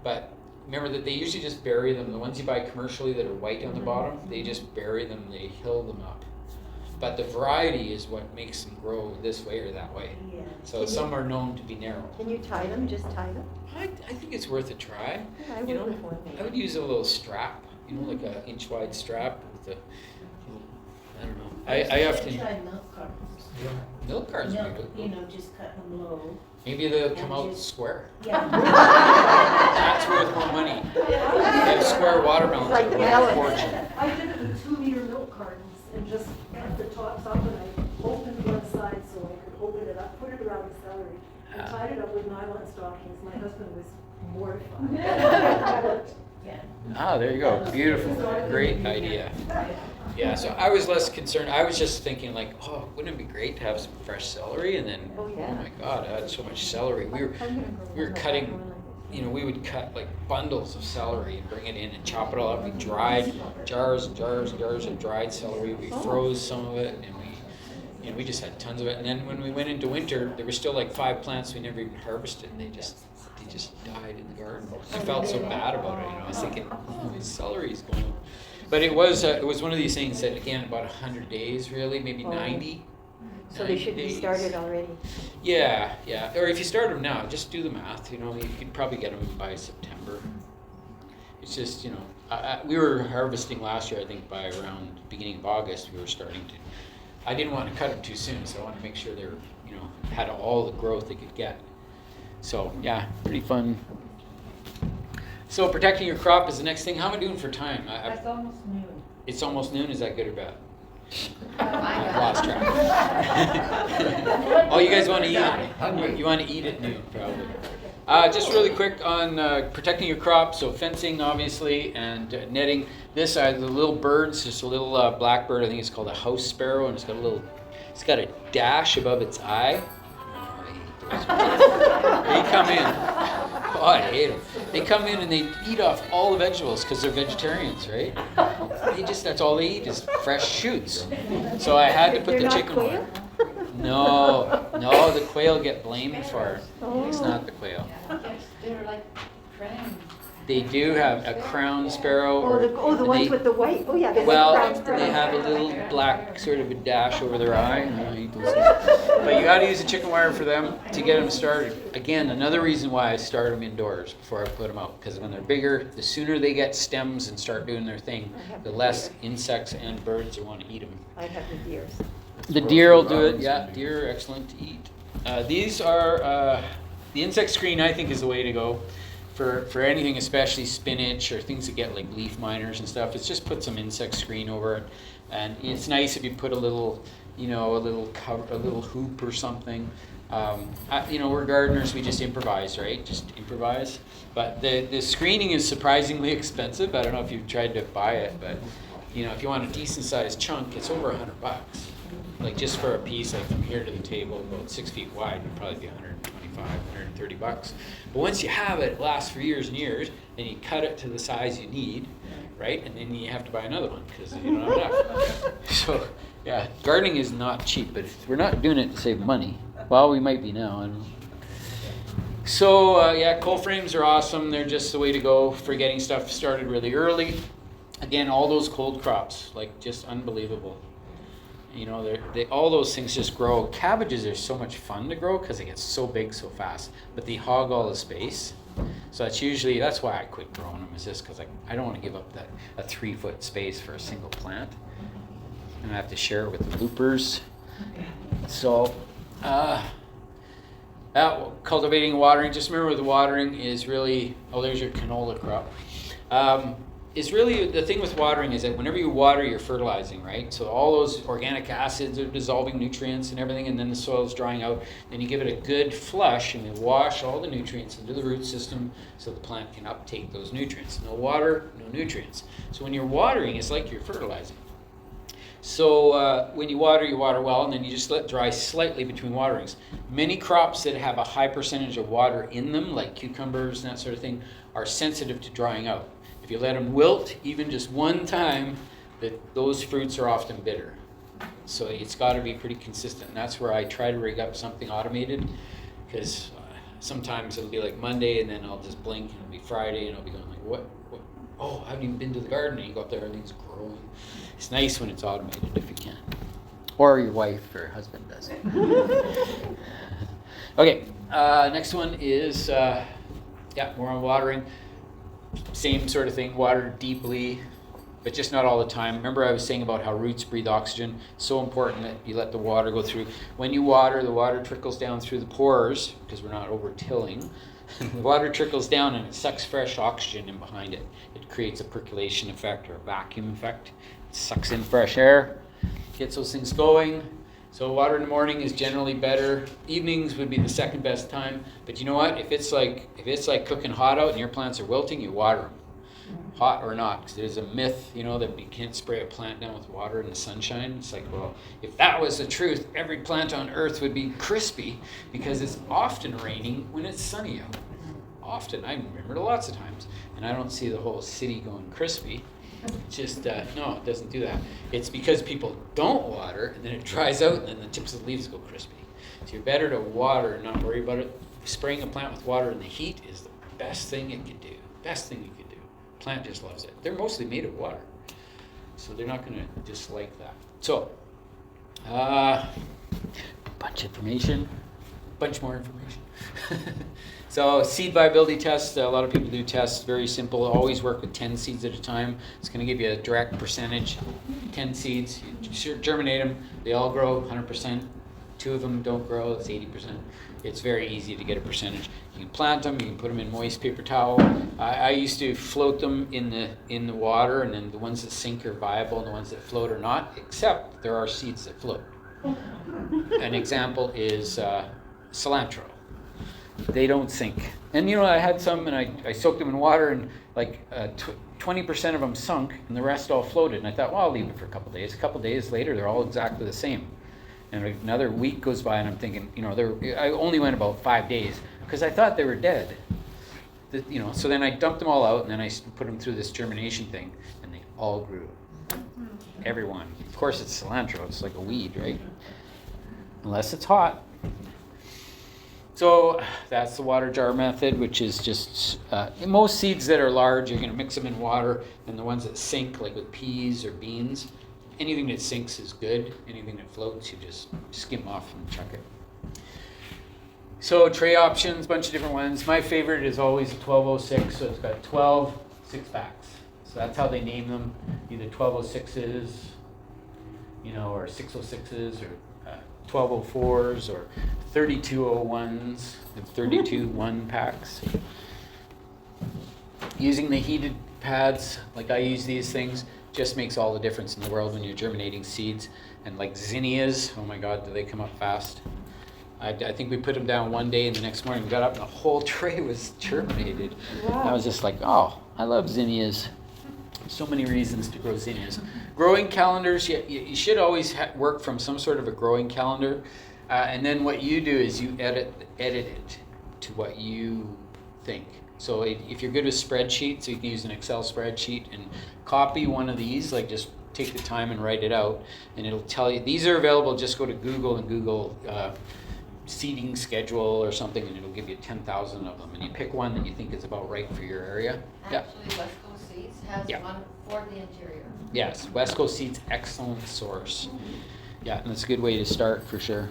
S2: But remember that they usually just bury them. The ones you buy commercially that are white on the bottom, they just bury them. They hill them up. But the variety is what makes them grow this way or that way.
S11: Yeah.
S2: So some are known to be narrow.
S4: Can you tie them? Just tie them?
S2: I think it's worth a try.
S4: Yeah, I
S2: You
S4: would
S2: know,
S4: with one maybe.
S2: I would use a little strap, you know, like an inch wide strap with a, I don't know. I often,
S11: Try milk cartons.
S2: milk cartons
S11: Milk,
S2: maybe.
S11: you know, just cut them low.
S2: Maybe they'll come
S11: and
S2: out
S11: just-
S2: square.
S11: Yeah.
S2: That's worth more money. They have square watermelons
S4: Like
S2: that are
S4: melons.
S2: worth a fortune.
S8: I did it with 2-liter milk cartons and just cut the tops up and I opened one side so I could open it up, put it around the celery. I tied it up with nylon stockings. My husband was mortified.
S11: Yeah.
S2: Ah, there you go. Beautiful. Great idea. Yeah, so I was less concerned. I was just thinking like, oh, wouldn't it be great to have some fresh celery? And then,
S4: Oh, yeah.
S2: oh my God, I had so much celery. We were cutting, you know, we would cut like bundles of celery and bring it in and chop it all up. We dried jars and jars and jars of dried celery. We froze some of it, and we just had tons of it. And then when we went into winter, there were still like 5 plants we never even harvested. And they just died in the garden. I felt so bad about it. You know, I was thinking, oh, this celery's going. But it was one of these things that again about 100 days really, maybe 90.
S4: So they
S2: 90
S4: should be
S2: days.
S4: started already.
S2: Yeah. Or if you start them now, just do the math. You know, you could probably get them by September. It's just, you know, we were harvesting last year. I think by around beginning of August, we were starting to. I didn't want to cut them too soon, so I wanted to make sure they were, you know, had all the growth they could get. So yeah, pretty fun. So protecting your crop is the next thing. How am I doing for time?
S5: That's almost noon.
S2: It's almost noon. Is that good or bad?
S5: Oh,
S2: I've lost track. Oh, you guys want to eat it? You want to eat at noon, probably. Just really quick on protecting your crop. So fencing, obviously, and netting. This the little birds. Just a little blackbird. I think it's called a house sparrow, and it's got a dash above its eye. They come in. Oh, I hate them. They come in and they eat off all the vegetables because they're vegetarians, right? That's all they eat is fresh shoots. So I had to put the chicken one. No, the quail get blamed for it. It's not the quail.
S5: They're like cranes.
S2: They do have a crown sparrow.
S4: The ones with the white. Oh, yeah. They
S2: Well, they have a little black sort of a dash over their eye. But you got to use a chicken wire for them to get them started. Again, another reason why I start them indoors before I put them out. Because when they're bigger, the sooner they get stems and start doing their thing, the less insects and birds will want to eat them.
S4: I have the deers.
S2: The deer will do it. Yeah, deer are excellent to eat. These are, the insect screen I think is the way to go. For anything, especially spinach or things that get like leaf miners and stuff, it's just put some insect screen over it, and it's nice if you put a little cover, a little hoop or something. We're gardeners, we just improvise, right? Just improvise. But the screening is surprisingly expensive. I don't know if you've tried to buy it, but if you want a decent sized chunk, it's over $100. Like just for a piece, like from here to the table, about 6 feet wide, would probably be $125, $130. But once you have it, it lasts for years and years. Then you cut it to the size you need, right? And then you have to buy another one because you don't have enough. So yeah, gardening is not cheap, but we're not doing it to save money. Well, we might be now. I don't know. So cold frames are awesome. They're just the way to go for getting stuff started really early. Again, all those cold crops, like just unbelievable. All those things just grow. Cabbages are so much fun to grow because they get so big so fast, but they hog all the space. So that's why I quit growing them, is just because I don't want to give up a 3-foot space for a single plant. And I have to share it with the loopers. So, cultivating and watering, just remember the watering is really, there's your canola crop. It's really, the thing with watering is that whenever you water, you're fertilizing, right? So all those organic acids are dissolving nutrients and everything, and then the soil's drying out. Then you give it a good flush, and you wash all the nutrients into the root system so the plant can uptake those nutrients. No water, no nutrients. So when you're watering, it's like you're fertilizing. So when you water well, and then you just let it dry slightly between waterings. Many crops that have a high percentage of water in them, like cucumbers and that sort of thing, are sensitive to drying out. If you let them wilt even just one time, those fruits are often bitter. So it's got to be pretty consistent. And that's where I try to rig up something automated, because sometimes it'll be like Monday, and then I'll just blink, and it'll be Friday, and I'll be going like, what? Oh, I haven't even been to the garden. And you go up there, everything's growing. It's nice when it's automated if you can. Or your wife or husband does it. Okay, next one is, more on watering. Same sort of thing, water deeply, but just not all the time. Remember I was saying about how roots breathe oxygen? So important that you let the water go through. When you water, the water trickles down through the pores, because we're not over-tilling. The water trickles down and it sucks fresh oxygen in behind it. It creates a percolation effect or a vacuum effect. It sucks in fresh air, gets those things going. So water in the morning is generally better. Evenings would be the second best time. But you know what? If it's like cooking hot out and your plants are wilting, you water them. Hot or not, because there's a myth, that you can't spray a plant down with water in the sunshine. It's like, well, if that was the truth, every plant on earth would be crispy, because it's often raining when it's sunny out. Often, I remember lots of times, and I don't see the whole city going crispy. Just, no, it doesn't do that. It's because people don't water, and then it dries out, and then the tips of the leaves go crispy. So you're better to water and not worry about it. Spraying a plant with water in the heat is the best thing it can do. Best thing you can do. Plant just loves it. They're mostly made of water, so they're not going to dislike that. So, bunch more information. So, seed viability test. A lot of people do tests. Very simple. Always work with 10 seeds at a time. It's going to give you a direct percentage. 10 seeds. You germinate them. They all grow 100%. 2 of them don't grow. It's 80%. It's very easy to get a percentage. You can plant them. You can put them in moist paper towel. I used to float them in the water, and then the ones that sink are viable, and the ones that float are not. Except there are seeds that float. An example is cilantro. They don't sink. And I had some, and I soaked them in water, and like 20% of them sunk, and the rest all floated. And I thought, well, I'll leave it for a couple days. A couple days later, they're all exactly the same. And another week goes by, and I'm thinking, I only went about 5 days because I thought they were dead. So then I dumped them all out, and then I put them through this germination thing, and they all grew. Every one. Of course, it's cilantro. It's like a weed, right? Unless it's hot. So that's the water jar method, which is just most seeds that are large, you're going to mix them in water, and the ones that sink, like with peas or beans. Anything that sinks is good. Anything that floats, you just skim off and chuck it. So tray options, bunch of different ones. My favorite is always a 1206, so it's got 12 6-packs. So that's how they name them, either 1206s, or 606s, or 1204s, or 3201s, and 32 1-packs. Using the heated pads, like I use these things, just makes all the difference in the world when you're germinating seeds. And like zinnias, oh my God, do they come up fast. I think we put them down one day, and the next morning we got up and the whole tray was germinated. Wow. I was just like, oh, I love zinnias. So many reasons to grow zinnias. Growing calendars, you should always work from some sort of a growing calendar. And then what you do is you edit it to what you think. So if you're good with spreadsheets, you can use an Excel spreadsheet and copy one of these, like just take the time and write it out, and it'll tell you. These are available, just go to Google and Google seeding schedule or something, and it'll give you 10,000 of them. And you pick one that you think is about right for your area.
S5: Actually, West Coast Seeds has one for the interior.
S2: Yes, West Coast Seeds, excellent source. Yeah, and it's a good way to start for sure.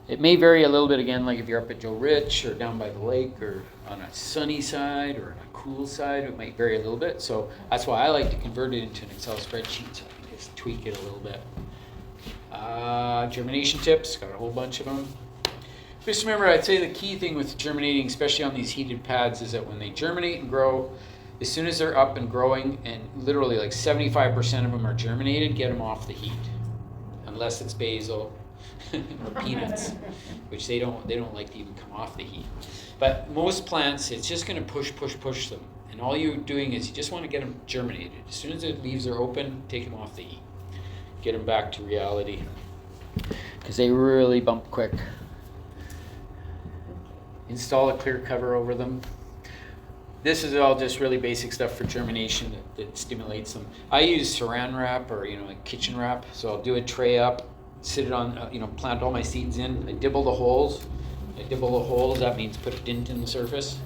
S2: It may vary a little bit again, like if you're up at Joe Rich or down by the lake or on a sunny side or on a cool side, it might vary a little bit. So that's why I like to convert it into an Excel spreadsheet, so I can just tweak it a little bit. Germination tips, got a whole bunch of them. Just remember, I'd say the key thing with germinating, especially on these heated pads, is that when they germinate and grow, as soon as they're up and growing, and literally like 75% of them are germinated, get them off the heat. Unless it's basil or peanuts, which they don't like to even come off the heat. But most plants, it's just going to push them. And all you're doing is you just want to get them germinated. As soon as the leaves are open, take them off the heat. get them back to reality, because they really bump quick. Install a clear cover over them. This is all just really basic stuff for germination that stimulates them. I use saran wrap or like kitchen wrap. So I'll do a tray up, sit it on, plant all my seeds in. I dibble the holes. That means put a dent in the surface.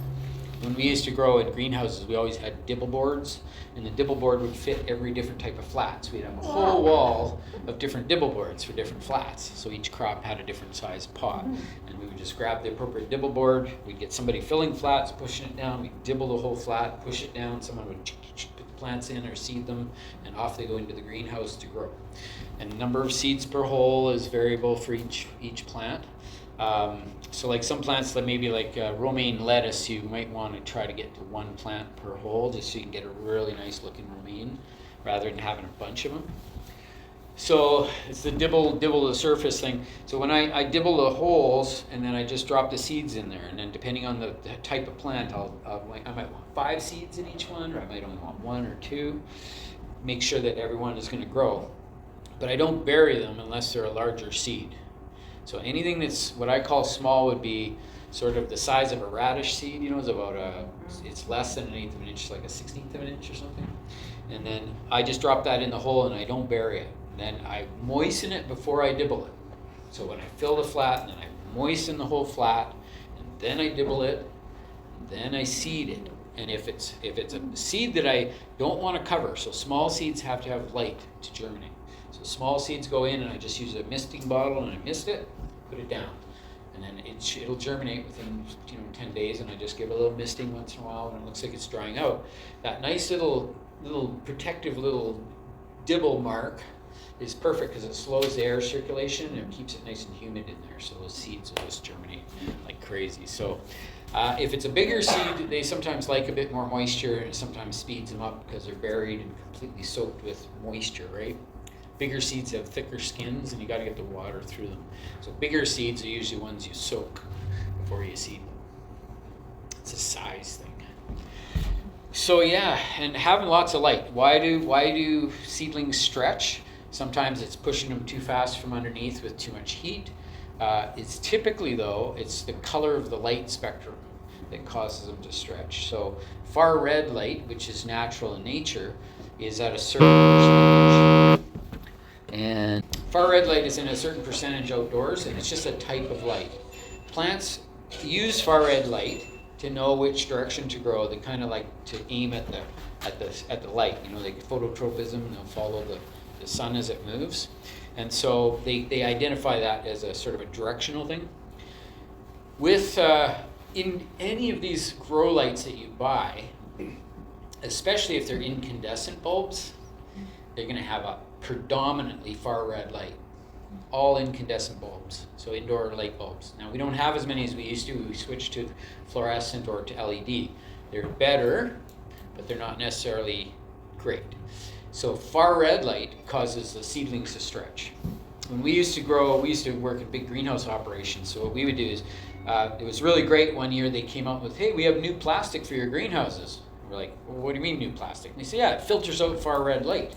S2: When we used to grow at greenhouses, we always had dibble boards, and the dibble board would fit every different type of flat. So we'd have a whole wall of different dibble boards for different flats. So each crop had a different size pot. And we would just grab the appropriate dibble board. We'd get somebody filling flats, pushing it down. We'd dibble the whole flat, push it down. Someone would put the plants in or seed them, and off they go into the greenhouse to grow. And the number of seeds per hole is variable for each plant. So like some plants, like maybe like romaine lettuce, you might want to try to get to one plant per hole, just so you can get a really nice looking romaine rather than having a bunch of them. So it's the dibble the surface thing. So when I dibble the holes, and then I just drop the seeds in there, and then depending on the type of plant, I might want 5 seeds in each one, or I might only want 1 or 2. Make sure that everyone is going to grow. But I don't bury them unless they're a larger seed. So anything that's what I call small would be sort of the size of a radish seed, is about it's less than 1/8 of an inch, like a 1/16 of an inch or something. And then I just drop that in the hole and I don't bury it. And then I moisten it before I dibble it. So when I fill the flat, and then I moisten the whole flat, and then I dibble it, and then I seed it. And if it's a seed that I don't want to cover, so small seeds have to have light to germinate. So small seeds go in, and I just use a misting bottle, and I mist it, put it down, and then it'll germinate within 10 days. And I just give a little misting once in a while, and it looks like it's drying out. That nice little protective little dibble mark is perfect because it slows the air circulation and it keeps it nice and humid in there. So those seeds will just germinate like crazy. So if it's a bigger seed, they sometimes like a bit more moisture, and it sometimes speeds them up because they're buried and completely soaked with moisture, right? Bigger seeds have thicker skins, and you got to get the water through them. So bigger seeds are usually ones you soak before you seed them. It's a size thing. So yeah, and having lots of light. Why do seedlings stretch? Sometimes it's pushing them too fast from underneath with too much heat. It's typically, though, it's the color of the light spectrum that causes them to stretch. So far red light, which is natural in nature, is at a certain percentage. And far red light is in a certain percentage outdoors, and it's just a type of light. Plants use far red light to know which direction to grow. They kind of like to aim at the light. Like phototropism, they'll follow the sun as it moves. And so they identify that as a sort of a directional thing. With in any of these grow lights that you buy, especially if they're incandescent bulbs, they're going to have a predominantly far red light. All incandescent bulbs, so indoor light bulbs. Now we don't have as many as we used to. We switched to fluorescent or to LED. They're better, but they're not necessarily great. So far red light causes the seedlings to stretch. When we used to work in big greenhouse operations. So what we would do is, it was really great one year they came out with, hey, we have new plastic for your greenhouses. We're like, well, what do you mean new plastic? And they say, yeah, it filters out far red light.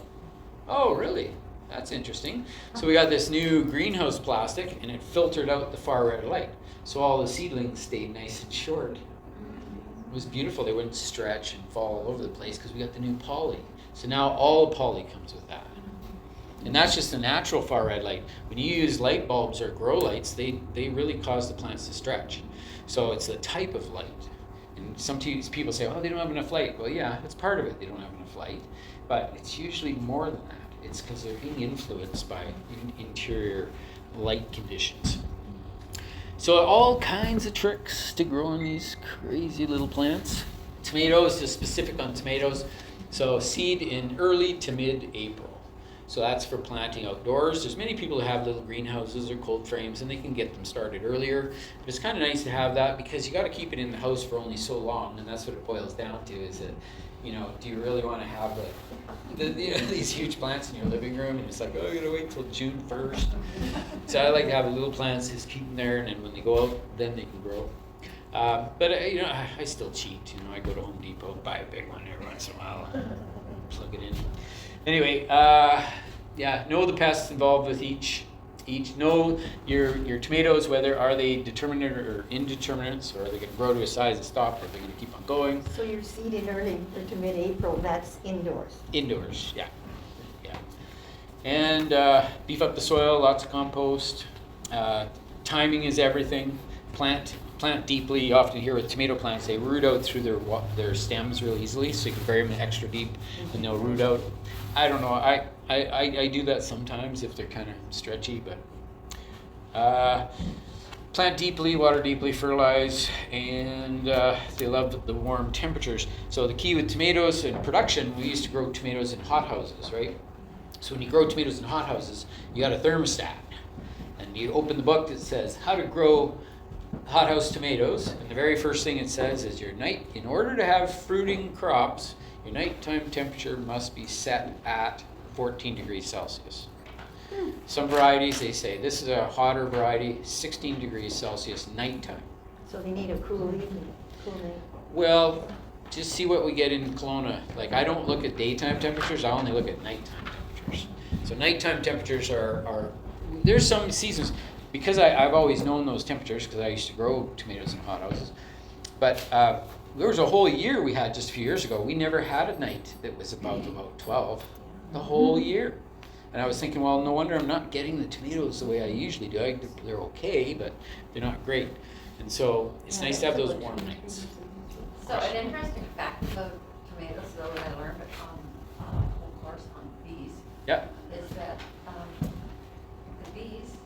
S2: Oh, really? That's interesting. So we got this new greenhouse plastic, and it filtered out the far red light. So all the seedlings stayed nice and short. It was beautiful. They wouldn't stretch and fall all over the place because we got the new poly. So now all the poly comes with that. And that's just the natural far red light. When you use light bulbs or grow lights, they really cause the plants to stretch. So it's the type of light. And sometimes people say, oh, they don't have enough light. Well, yeah, that's part of it. They don't have enough light. But it's usually more than that. It's because they're being influenced by interior light conditions. So all kinds of tricks to growing these crazy little plants. Tomatoes, just specific on tomatoes. So seed in early to mid-April. So that's for planting outdoors. There's many people who have little greenhouses or cold frames, and they can get them started earlier. But it's kind of nice to have that because you got to keep it in the house for only so long, and that's what it boils down to. Is that, do you really want to have these huge plants in your living room, and it's like, oh, you gotta wait till June 1st. So I like to have the little plants, just keep them there, and then when they go out, then they can grow. But I still cheat. I go to Home Depot, buy a big one every once in a while, plug it in. Anyway, know the pests involved with each. Know your tomatoes, whether are they determinate or indeterminates, or are they going to grow to a size and stop, or are they going to keep on going?
S4: So you're seeding early to mid-April, that's indoors?
S2: Indoors, yeah. And beef up the soil, lots of compost. Timing is everything. Plant deeply. You often hear with tomato plants, they root out through their stems real easily, so you can bury them extra deep and they'll root out. I don't know, I do that sometimes if they're kind of stretchy, but plant deeply, water deeply, fertilize, and they love the warm temperatures. So the key with tomatoes in production, we used to grow tomatoes in hothouses, right? So when you grow tomatoes in hothouses, you got a thermostat, and you open the book that says how to grow hothouse tomatoes, and the very first thing it says is in order to have fruiting crops, your nighttime temperature must be set at 14 degrees Celsius. Some varieties, they say, this is a hotter variety, 16 degrees Celsius nighttime.
S4: So they need a cool evening, cool night.
S2: Well, just see what we get in Kelowna. Like, I don't look at daytime temperatures, I only look at nighttime temperatures. So nighttime temperatures are there's some seasons, because I've always known those temperatures because I used to grow tomatoes in hothouses. But there was a whole year we had just a few years ago, we never had a night that was above about 12 the whole year. And I was thinking, well, no wonder I'm not getting the tomatoes the way I usually do. They're okay, but they're not great. And so it's nice to have those warm nights.
S5: So an interesting fact about tomatoes, though, that I learned on a whole course on bees,
S2: Yep.
S5: is that the bees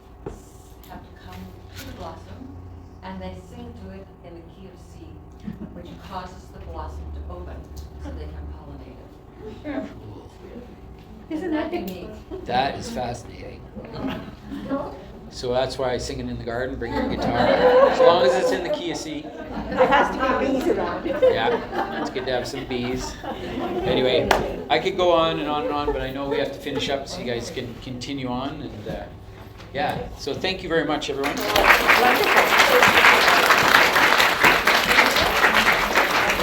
S5: have to come to the blossom and they sing to it in the key of C, which causes the blossom to open so they can pollinate it. Isn't that unique?
S2: That is fascinating. So that's why I sing it in the garden, bring your guitar. As long as it's in the key of C.
S4: There has to be bees around.
S2: Yeah, it's good to have some bees. Anyway, I could go on and on and on, but I know we have to finish up so you guys can continue on. And yeah, so thank you very much, everyone.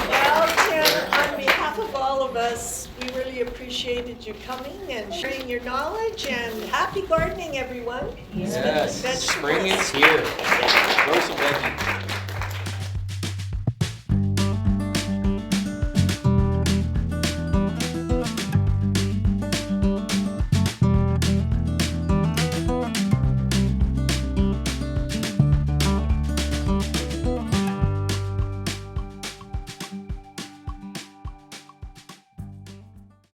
S1: Well, Tim, on behalf of all of us, we really appreciated you coming and sharing your knowledge, and happy gardening, everyone.
S2: Yes, spring is here. Grow some veggie.